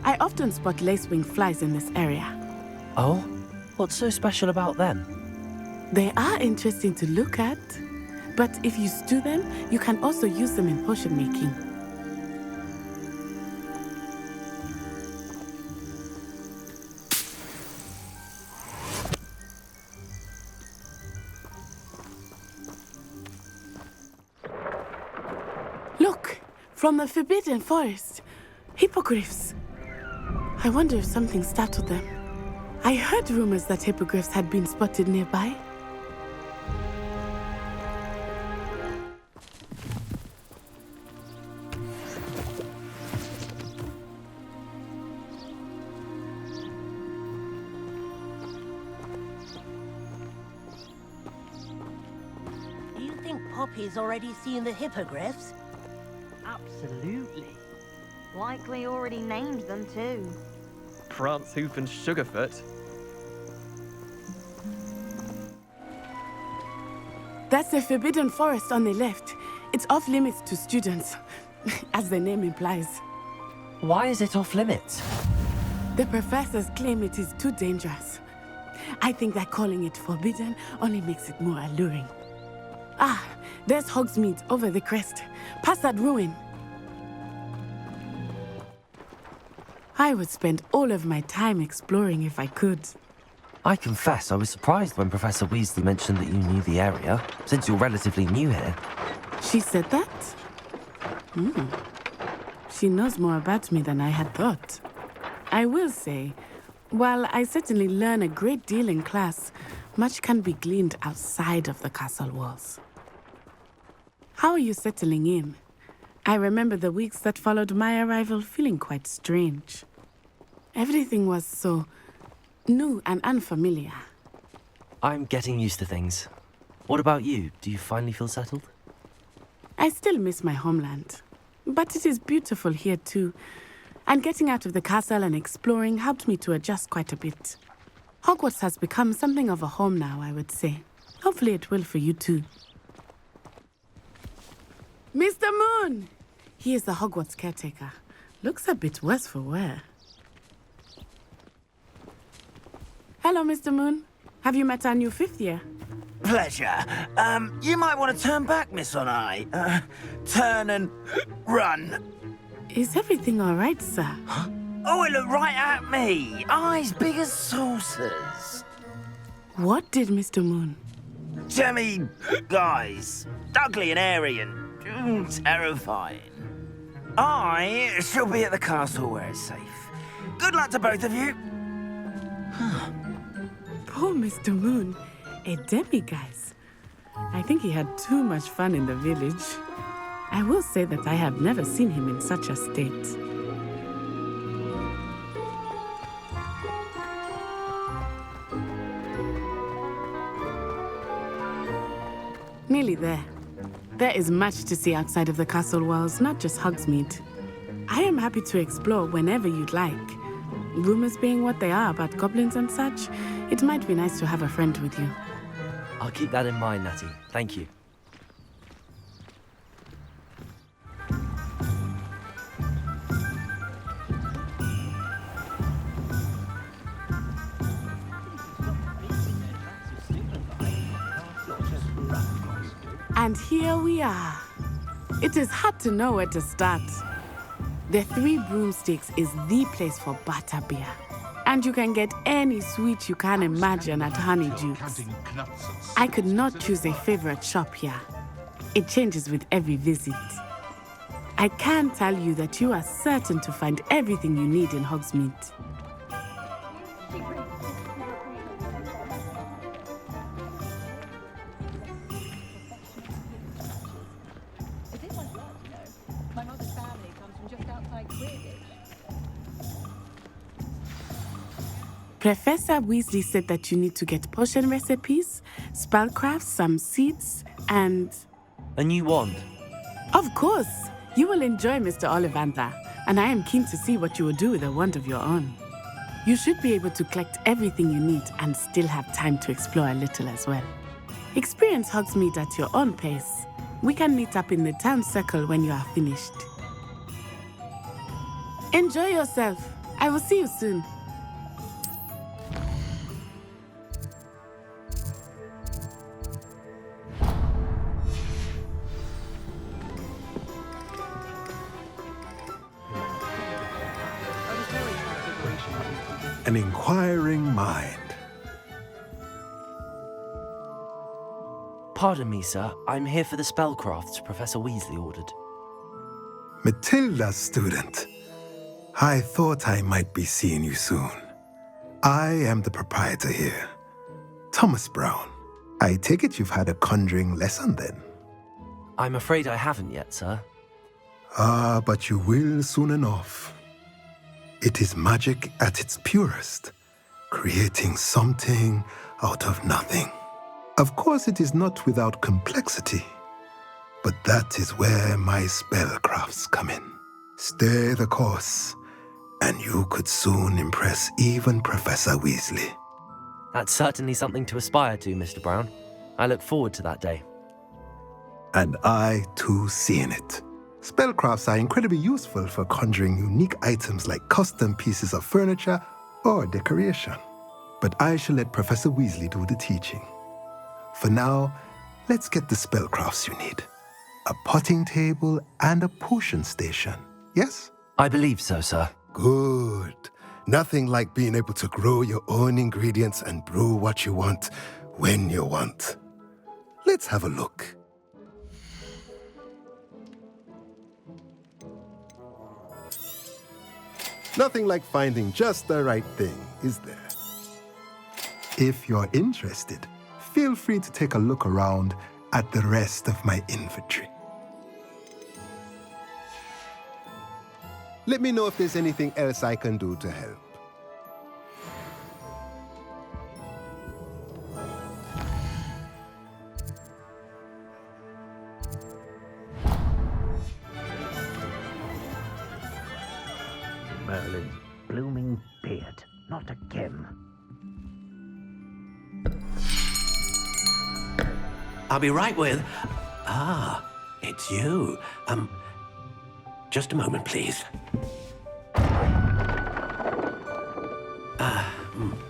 [SPEAKER 13] I often spot lacewing flies in this area.
[SPEAKER 1] Oh? What's so special about them?
[SPEAKER 13] They are interesting to look at, but if you stew them, you can also use them in potion making. Look, from the Forbidden Forest, hippogriffs. I wonder if something startled them. I heard rumors that hippogriffs had been spotted nearby.
[SPEAKER 2] Do you think Poppy's already seen the hippogriffs?
[SPEAKER 16] Absolutely.
[SPEAKER 5] Likely already named them too.
[SPEAKER 12] Prance, Hoof, and Sugarfoot.
[SPEAKER 13] That's the Forbidden Forest on the left. It's off limits to students, as the name implies.
[SPEAKER 1] Why is it off limits?
[SPEAKER 13] The professors claim it is too dangerous. I think that calling it forbidden only makes it more alluring. Ah, there's Hogsmeade over the crest, past that ruin. I would spend all of my time exploring if I could.
[SPEAKER 1] I confess I was surprised when Professor Weasley mentioned that you knew the area, since you're relatively new here.
[SPEAKER 13] She said that? She knows more about me than I had thought. I will say, while I certainly learn a great deal in class, much can be gleaned outside of the castle walls. How are you settling in? I remember the weeks that followed my arrival feeling quite strange. Everything was so new and unfamiliar.
[SPEAKER 1] I'm getting used to things. What about you? Do you finally feel settled?
[SPEAKER 13] I still miss my homeland, but it is beautiful here too. And getting out of the castle and exploring helped me to adjust quite a bit. Hogwarts has become something of a home now, I would say. Hopefully it will for you too. Mr. Moon! He is the Hogwarts caretaker. Looks a bit worse for wear. Hello, Mr. Moon. Have you met our new fifth year?
[SPEAKER 6] Pleasure. You might want to turn back, Miss On Eye. Turn and run.
[SPEAKER 13] Is everything all right, sir?
[SPEAKER 6] Oh, it looked right at me. Eyes big as saucers.
[SPEAKER 13] What did Mr. Moon?
[SPEAKER 6] Jemmy guys. Ugly and airy and terrifying. I shall be at the castle where it's safe. Good luck to both of you.
[SPEAKER 13] Poor Mr. Moon. A demiguise. I think he had too much fun in the village. I will say that I have never seen him in such a state. Nearly there. There is much to see outside of the castle walls, not just Hogsmeade. I am happy to explore whenever you'd like. Rumors being what they are about goblins and such, it might be nice to have a friend with you.
[SPEAKER 1] I'll keep that in mind, Natty. Thank you.
[SPEAKER 13] And here we are. It is hard to know where to start. The Three Broomsticks is the place for butterbeer. And you can get any sweet you can imagine at Honeydukes. I could not choose a favorite shop here. It changes with every visit. I can tell you that you are certain to find everything you need in Hogsmeade. Professor Weasley said that you need to get potion recipes, spellcrafts, some seeds, and...
[SPEAKER 1] A new wand?
[SPEAKER 13] Of course! You will enjoy Mr. Ollivander, and I am keen to see what you will do with a wand of your own. You should be able to collect everything you need and still have time to explore a little as well. Experience Hogsmeade at your own pace. We can meet up in the town circle when you are finished. Enjoy yourself. I will see you soon.
[SPEAKER 17] An inquiring mind.
[SPEAKER 1] Pardon me, sir. I'm here for the spellcrafts Professor Weasley ordered.
[SPEAKER 17] Matilda's student. I thought I might be seeing you soon. I am the proprietor here, Thomas Brown. I take it you've had a conjuring lesson then?
[SPEAKER 1] I'm afraid I haven't yet, sir.
[SPEAKER 17] Ah, but you will soon enough. It is magic at its purest, creating something out of nothing. Of course, it is not without complexity, but that is where my spellcrafts come in. Stay the course, and you could soon impress even Professor Weasley.
[SPEAKER 1] That's certainly something to aspire to, Mr. Brown. I look forward to that day.
[SPEAKER 17] And I, too, seeing it. Spellcrafts are incredibly useful for conjuring unique items like custom pieces of furniture or decoration. But I shall let Professor Weasley do the teaching. For now, let's get the spellcrafts you need. A potting table and a potion station, yes?
[SPEAKER 1] I believe so, sir.
[SPEAKER 17] Good. Nothing like being able to grow your own ingredients and brew what you want when you want. Let's have a look. Nothing like finding just the right thing, is there? If you're interested, feel free to take a look around at the rest of my inventory. Let me know if there's anything else I can do to help.
[SPEAKER 15] Merlin's blooming beard. Not again.
[SPEAKER 14] I'll be right with... Ah, it's you. Just a moment, please.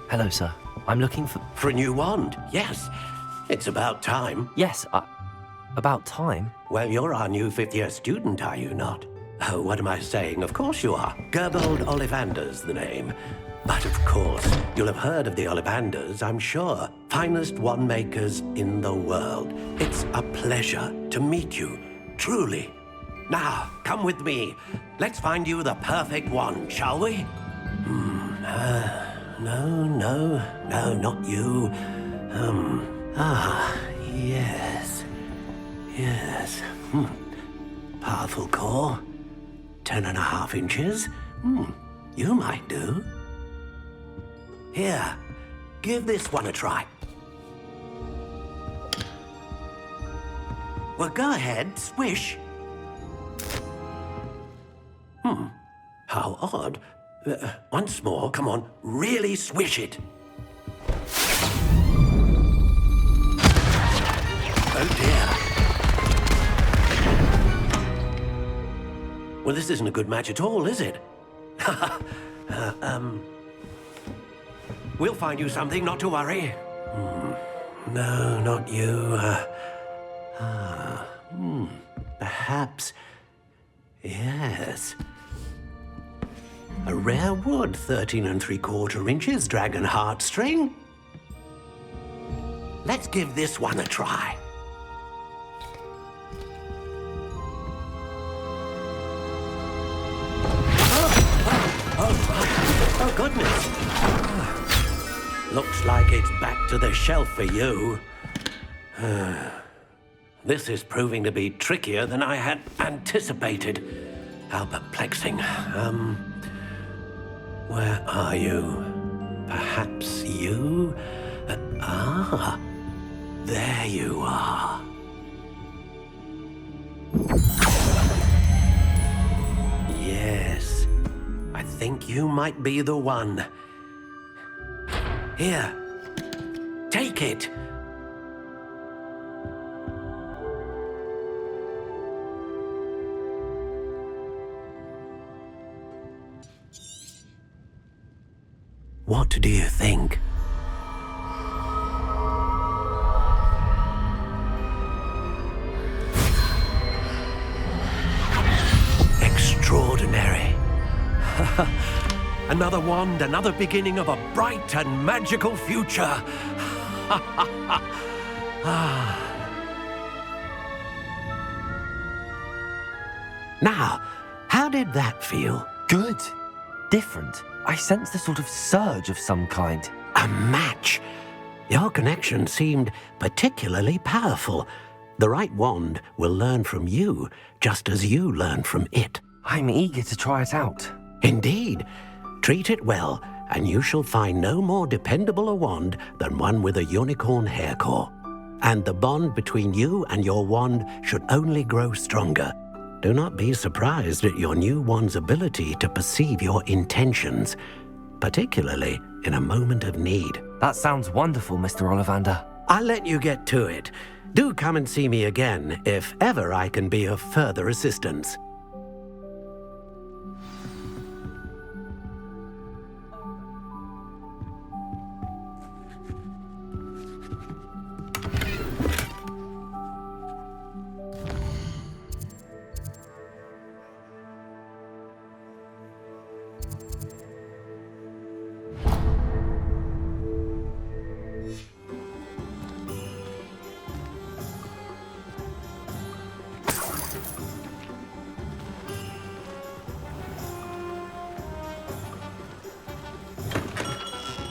[SPEAKER 1] Hello, sir. I'm looking for...
[SPEAKER 14] For a new wand, yes. It's about time.
[SPEAKER 1] Yes, about time?
[SPEAKER 14] Well, you're our new fifth-year student, are you not? Oh, what am I saying? Of course you are. Gerbold Ollivander's the name. But of course, you'll have heard of the Ollivanders, I'm sure. Finest wand makers in the world. It's a pleasure to meet you, truly. Now, come with me. Let's find you the perfect wand, shall we? No, not you. Yes. Powerful core. 10.5 inches. You might do. Here, give this one a try. Well, go ahead, swish. How odd. Once more, come on, really swish it. Oh dear. Well, this isn't a good match at all, is it? We'll find you something, not to worry. No, not you. Perhaps. Yes. A rare wood, 13 3/4 inches, dragon heartstring. Let's give this one a try. Oh, goodness. Looks like it's back to the shelf for you. This is proving to be trickier than I had anticipated. How perplexing. Where are you? Perhaps you? There you are. Yes, I think you might be the one. Here, take it. What do you think? Extraordinary. Another wand, another beginning of a bright and magical future. Now, how did that feel?
[SPEAKER 1] Good. Different. I sensed a sort of surge of some kind.
[SPEAKER 14] A match. Your connection seemed particularly powerful. The right wand will learn from you, just as you learn from it.
[SPEAKER 1] I'm eager to try it out.
[SPEAKER 14] Indeed. Treat it well, and you shall find no more dependable a wand than one with a unicorn hair core. And the bond between you and your wand should only grow stronger. Do not be surprised at your new wand's ability to perceive your intentions, particularly in a moment of need.
[SPEAKER 1] That sounds wonderful, Mr. Ollivander.
[SPEAKER 14] I'll let you get to it. Do come and see me again if ever I can be of further assistance.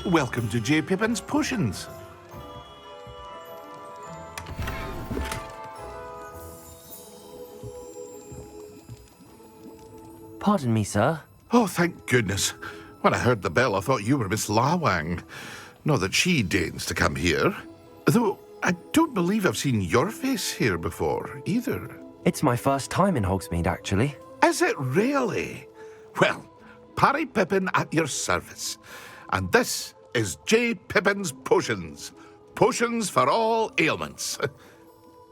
[SPEAKER 18] Welcome to J. Pippin's Potions.
[SPEAKER 1] Pardon me, sir.
[SPEAKER 18] Oh, thank goodness. When I heard the bell, I thought you were Miss Lawang. Not that she deigns to come here. Though, I don't believe I've seen your face here before, either.
[SPEAKER 1] It's my first time in Hogsmeade, actually.
[SPEAKER 18] Is it really? Well, Parry Pippin at your service. And this is J. Pippin's Potions. Potions for all ailments.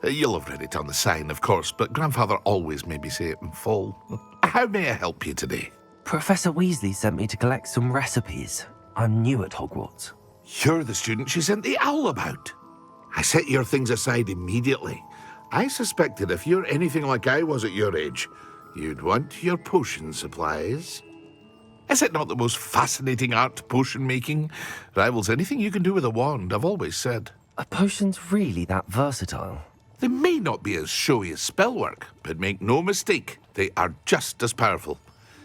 [SPEAKER 18] You'll have read it on the sign, of course, but Grandfather always made me say it in full. How may I help you today?
[SPEAKER 1] Professor Weasley sent me to collect some recipes. I'm new at Hogwarts.
[SPEAKER 18] You're the student she sent the owl about. I set your things aside immediately. I suspected if you're anything like I was at your age, you'd want your potion supplies. Is it not the most fascinating art, potion making? Rivals anything you can do with a wand, I've always said.
[SPEAKER 1] Are potions really that versatile?
[SPEAKER 18] They may not be as showy as spellwork, but make no mistake, they are just as powerful.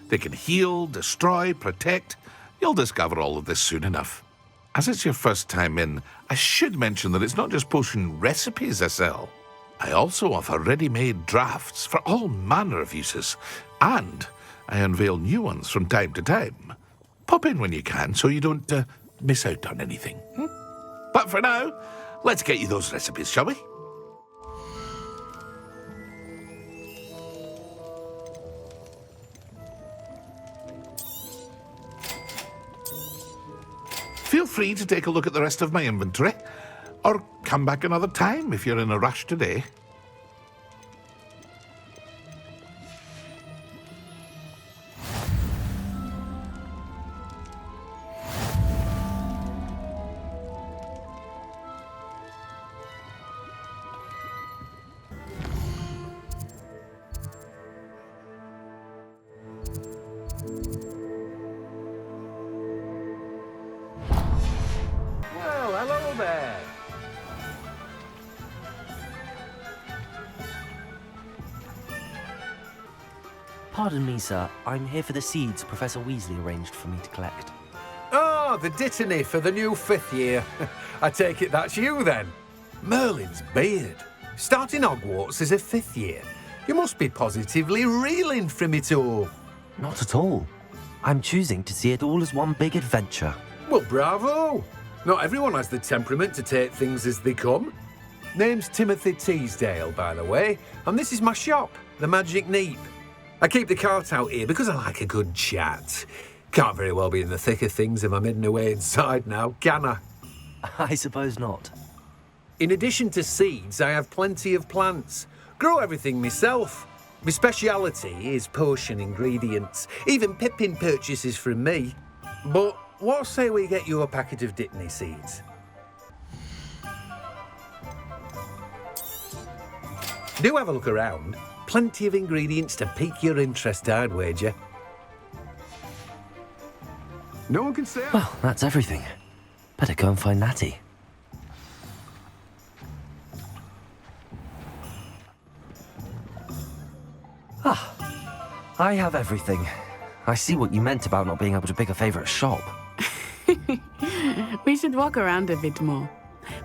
[SPEAKER 18] They can heal, destroy, protect. You'll discover all of this soon enough. As it's your first time in, I should mention that it's not just potion recipes I sell. I also offer ready-made drafts for all manner of uses, and I unveil new ones from time to time. Pop in when you can so you don't miss out on anything. But for now, let's get you those recipes, shall we? free to take a look at the rest of my inventory, or come back another time if you're in a rush today.
[SPEAKER 6] Well, hello there.
[SPEAKER 1] Pardon me, sir. I'm here for the seeds Professor Weasley arranged for me to collect.
[SPEAKER 19] Oh, the dittany for the new 5th year. I take it that's you then. Merlin's beard. Starting Hogwarts as a 5th year. You must be positively reeling from it all.
[SPEAKER 1] Not at all. I'm choosing to see it all as one big adventure.
[SPEAKER 19] Well, bravo. Not everyone has the temperament to take things as they come. Name's Timothy Teasdale, by the way, and this is my shop, the Magic Neep. I keep the cart out here because I like a good chat. Can't very well be in the thick of things if I'm hidden away inside now, can I?
[SPEAKER 1] I suppose not.
[SPEAKER 19] In addition to seeds, I have plenty of plants. Grow everything myself. My speciality is potion ingredients. Even Pippin purchases from me. But what say we get you a packet of Dittany seeds? Do have a look around. Plenty of ingredients to pique your interest, I'd wager.
[SPEAKER 9] No one can say...
[SPEAKER 1] Well, that's everything. Better go and find Natty. I have everything. I see what you meant about not being able to pick a favourite shop.
[SPEAKER 13] We should walk around a bit more.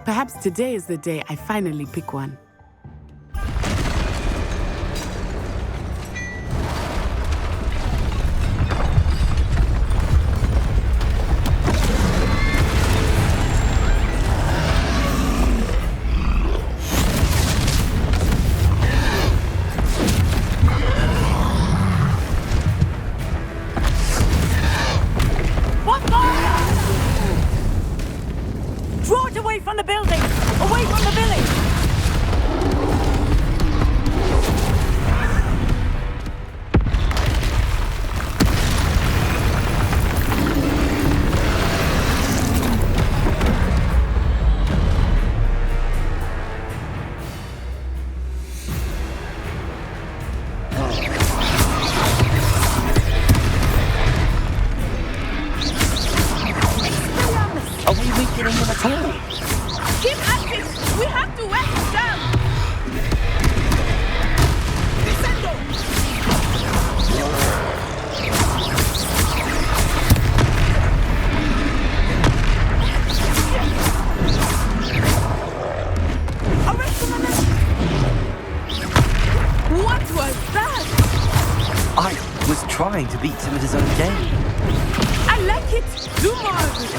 [SPEAKER 13] Perhaps today is the day I finally pick one.
[SPEAKER 20] Draw it away from the building! Away from the village!
[SPEAKER 1] Are we weakening them at all?
[SPEAKER 20] Keep at it! We have to wear him down!
[SPEAKER 13] What was that?
[SPEAKER 1] I was trying to beat him at his own game.
[SPEAKER 13] I like it. Do more of it.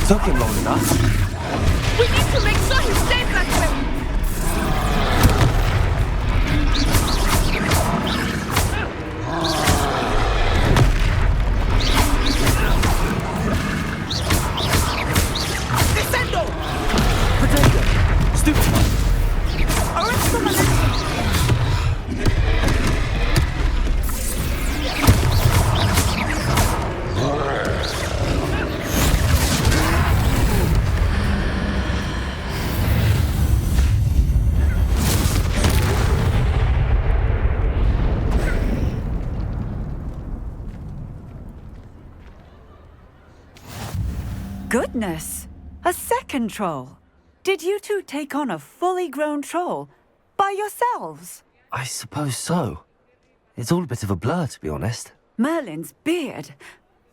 [SPEAKER 1] Took him long enough.
[SPEAKER 20] We need to make sure he stays that way!
[SPEAKER 21] Goodness! A second troll! Did you two take on a fully grown troll by yourselves?
[SPEAKER 1] I suppose so. It's all a bit of a blur, to be honest.
[SPEAKER 21] Merlin's beard.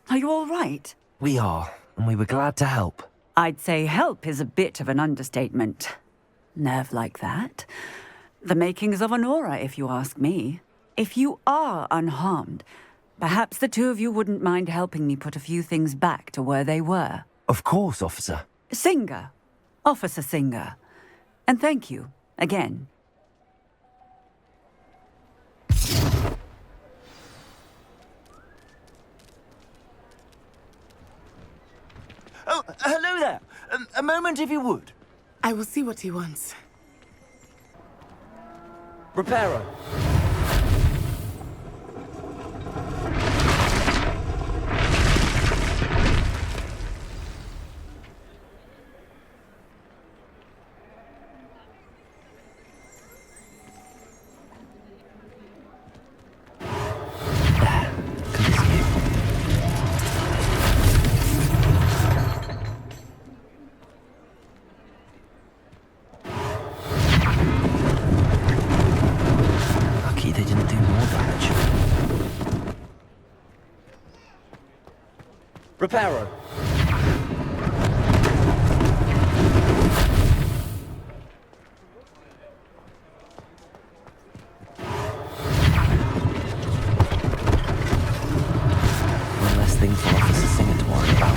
[SPEAKER 21] Are you all right?
[SPEAKER 1] We are, and we were glad to help.
[SPEAKER 21] I'd say help is a bit of an understatement. Nerve like that. The makings of an aura, if you ask me. If you are unharmed, perhaps the two of you wouldn't mind helping me put a few things back to where they were.
[SPEAKER 1] Of course, officer.
[SPEAKER 21] Singer. Officer Singer. And thank you, again.
[SPEAKER 22] Oh, hello there. A moment, if you would.
[SPEAKER 13] I will see what he wants.
[SPEAKER 6] Reparo. Reparo.
[SPEAKER 1] One less thing for Officer Singer to worry about.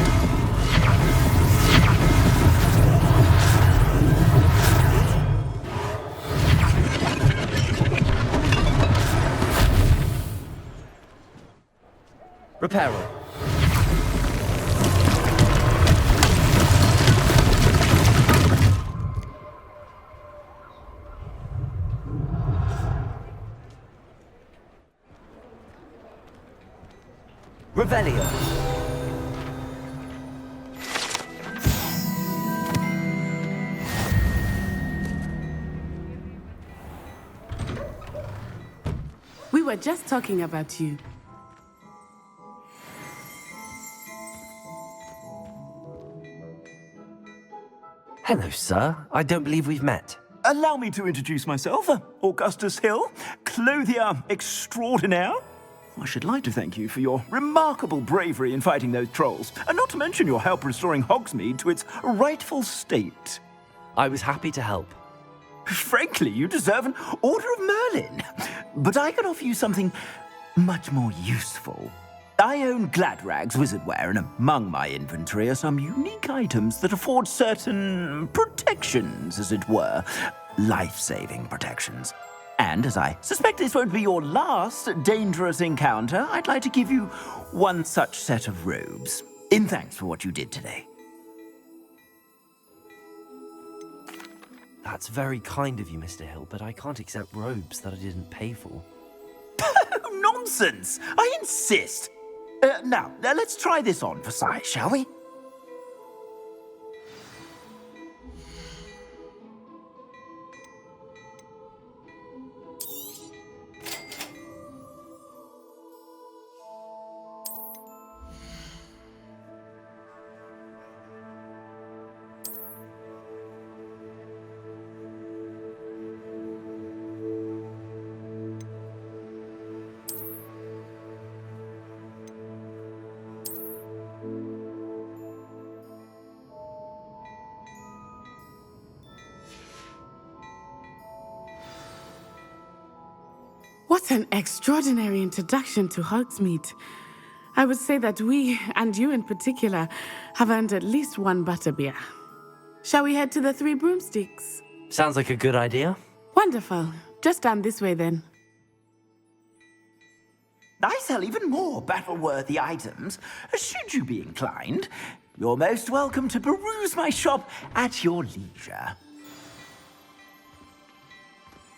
[SPEAKER 6] Reparo. Revelio.
[SPEAKER 13] We were just talking about you.
[SPEAKER 1] Hello, sir. I don't believe we've met.
[SPEAKER 22] Allow me to introduce myself. Augustus Hill, clothier extraordinaire. I should like to thank you for your remarkable bravery in fighting those trolls, and not to mention your help restoring Hogsmeade to its rightful state.
[SPEAKER 1] I was happy to help.
[SPEAKER 22] Frankly, you deserve an Order of Merlin. But I can offer you something much more useful. I own Gladrag's wizardware, and among my inventory are some unique items that afford certain protections, as it were. Life-saving protections. And as I suspect this won't be your last dangerous encounter, I'd like to give you one such set of robes, in thanks for what you did today.
[SPEAKER 1] That's very kind of you, Mr. Hill, but I can't accept robes that I didn't pay for.
[SPEAKER 22] Nonsense! I insist! Now, let's try this on for size, shall we?
[SPEAKER 13] What an extraordinary introduction to Hogsmeade. I would say that we, and you in particular, have earned at least one butterbeer. Shall we head to the Three Broomsticks?
[SPEAKER 1] Sounds like a good idea.
[SPEAKER 13] Wonderful. Just down this way then.
[SPEAKER 22] I sell even more battle-worthy items, should you be inclined. You're most welcome to peruse my shop at your leisure.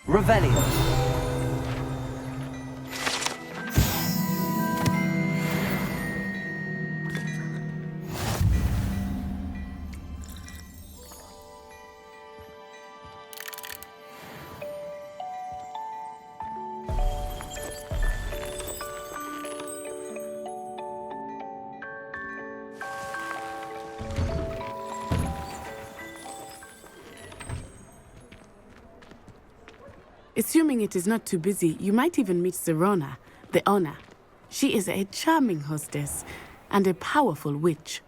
[SPEAKER 6] Revelio.
[SPEAKER 13] Assuming it is not too busy, you might even meet Sirona, the owner. She is a charming hostess and a powerful witch.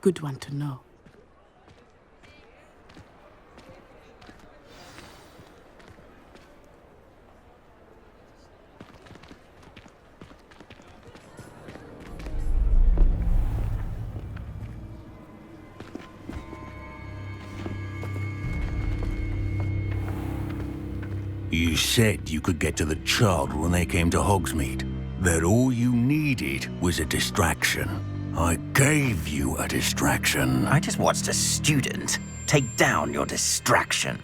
[SPEAKER 13] Good one to know.
[SPEAKER 3] You said you could get to the child when they came to Hogsmeade. That all you needed was a distraction. I gave you a distraction.
[SPEAKER 15] I just watched a student take down your distraction.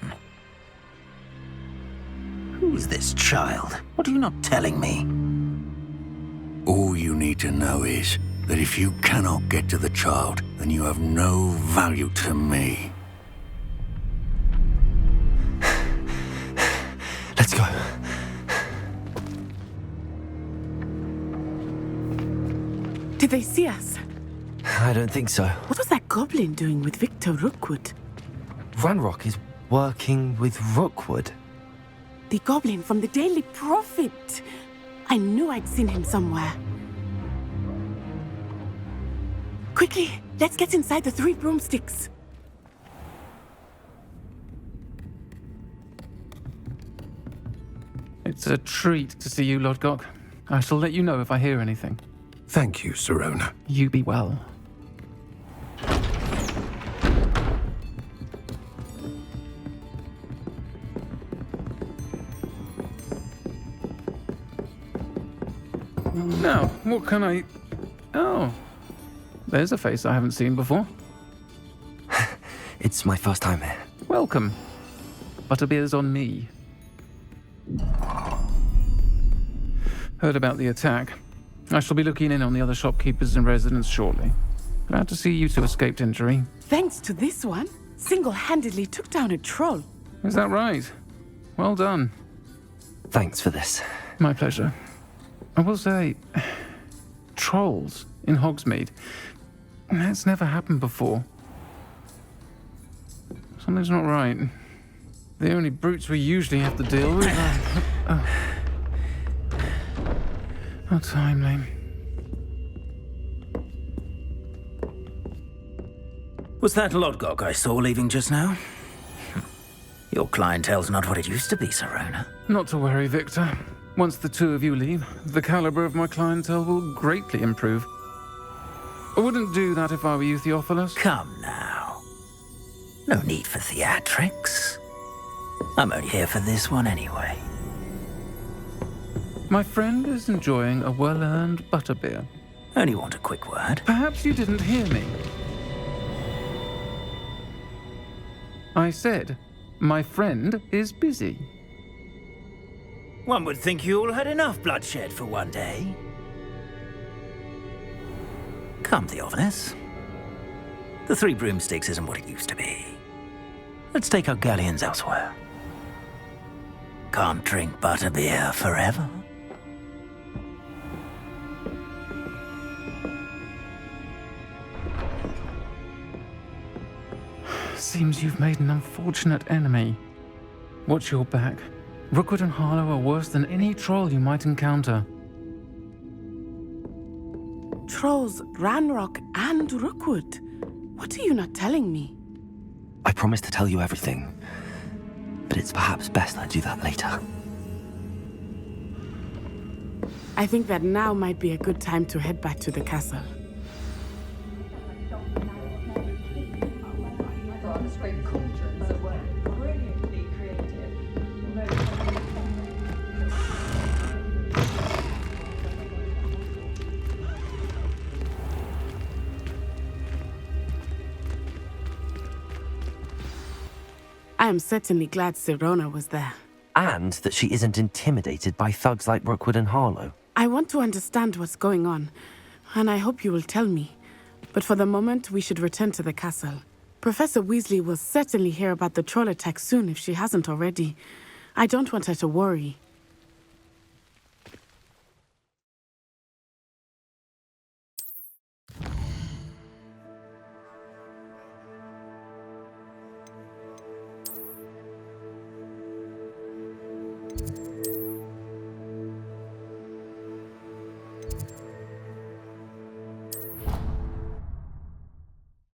[SPEAKER 15] Who's this child? What are you not telling me?
[SPEAKER 3] All you need to know is that if you cannot get to the child, then you have no value to me.
[SPEAKER 1] Let's go.
[SPEAKER 13] Did they see us?
[SPEAKER 1] I don't think so.
[SPEAKER 13] What was that goblin doing with Victor Rookwood?
[SPEAKER 1] Ranrock is working with Rookwood.
[SPEAKER 13] The goblin from the Daily Prophet. I knew I'd seen him somewhere. Quickly, let's get inside the 3 broomsticks.
[SPEAKER 12] It's a treat to see you, Lodgok. I shall let you know if I hear anything.
[SPEAKER 19] Thank you, Sirona.
[SPEAKER 12] You be well. Now, what can I... Oh, there's a face I haven't seen before.
[SPEAKER 1] It's my first time here.
[SPEAKER 12] Welcome. Butterbeer's on me. Heard about the attack. I shall be looking in on the other shopkeepers and residents shortly. Glad to see you two escaped injury.
[SPEAKER 13] Thanks to this one, single-handedly took down a troll.
[SPEAKER 12] Is that right? Well done.
[SPEAKER 1] Thanks for this.
[SPEAKER 12] My pleasure. I will say, trolls in Hogsmeade. That's never happened before. Something's not right. The only brutes we usually have to deal with are... How timely.
[SPEAKER 15] Was that Lodgok I saw leaving just now? Your clientele's not what it used to be, Sirona.
[SPEAKER 12] Not to worry, Victor. Once the two of you leave, the caliber of my clientele will greatly improve. I wouldn't do that if I were you, Theophilus.
[SPEAKER 15] Come now. No need for theatrics. I'm only here for this one anyway.
[SPEAKER 12] My friend is enjoying a well-earned butterbeer.
[SPEAKER 15] Only want a quick word.
[SPEAKER 12] Perhaps you didn't hear me. I said, my friend is busy.
[SPEAKER 15] One would think you all had enough bloodshed for one day. Come, Theophilus. The 3 broomsticks isn't what it used to be. Let's take our galleons elsewhere. Can't drink butterbeer forever.
[SPEAKER 12] Seems you've made an unfortunate enemy. Watch your back. Rookwood and Harlow are worse than any troll you might encounter.
[SPEAKER 13] Trolls, Ranrock, and Rookwood. What are you not telling me?
[SPEAKER 1] I promised to tell you everything, but it's perhaps best I do that later.
[SPEAKER 13] I think that now might be a good time to head back to the castle. I am certainly glad Sirona was there.
[SPEAKER 1] And that she isn't intimidated by thugs like Rookwood and Harlow.
[SPEAKER 13] I want to understand what's going on, and I hope you will tell me. But for the moment, we should return to the castle. Professor Weasley will certainly hear about the troll attack soon if she hasn't already. I don't want her to worry.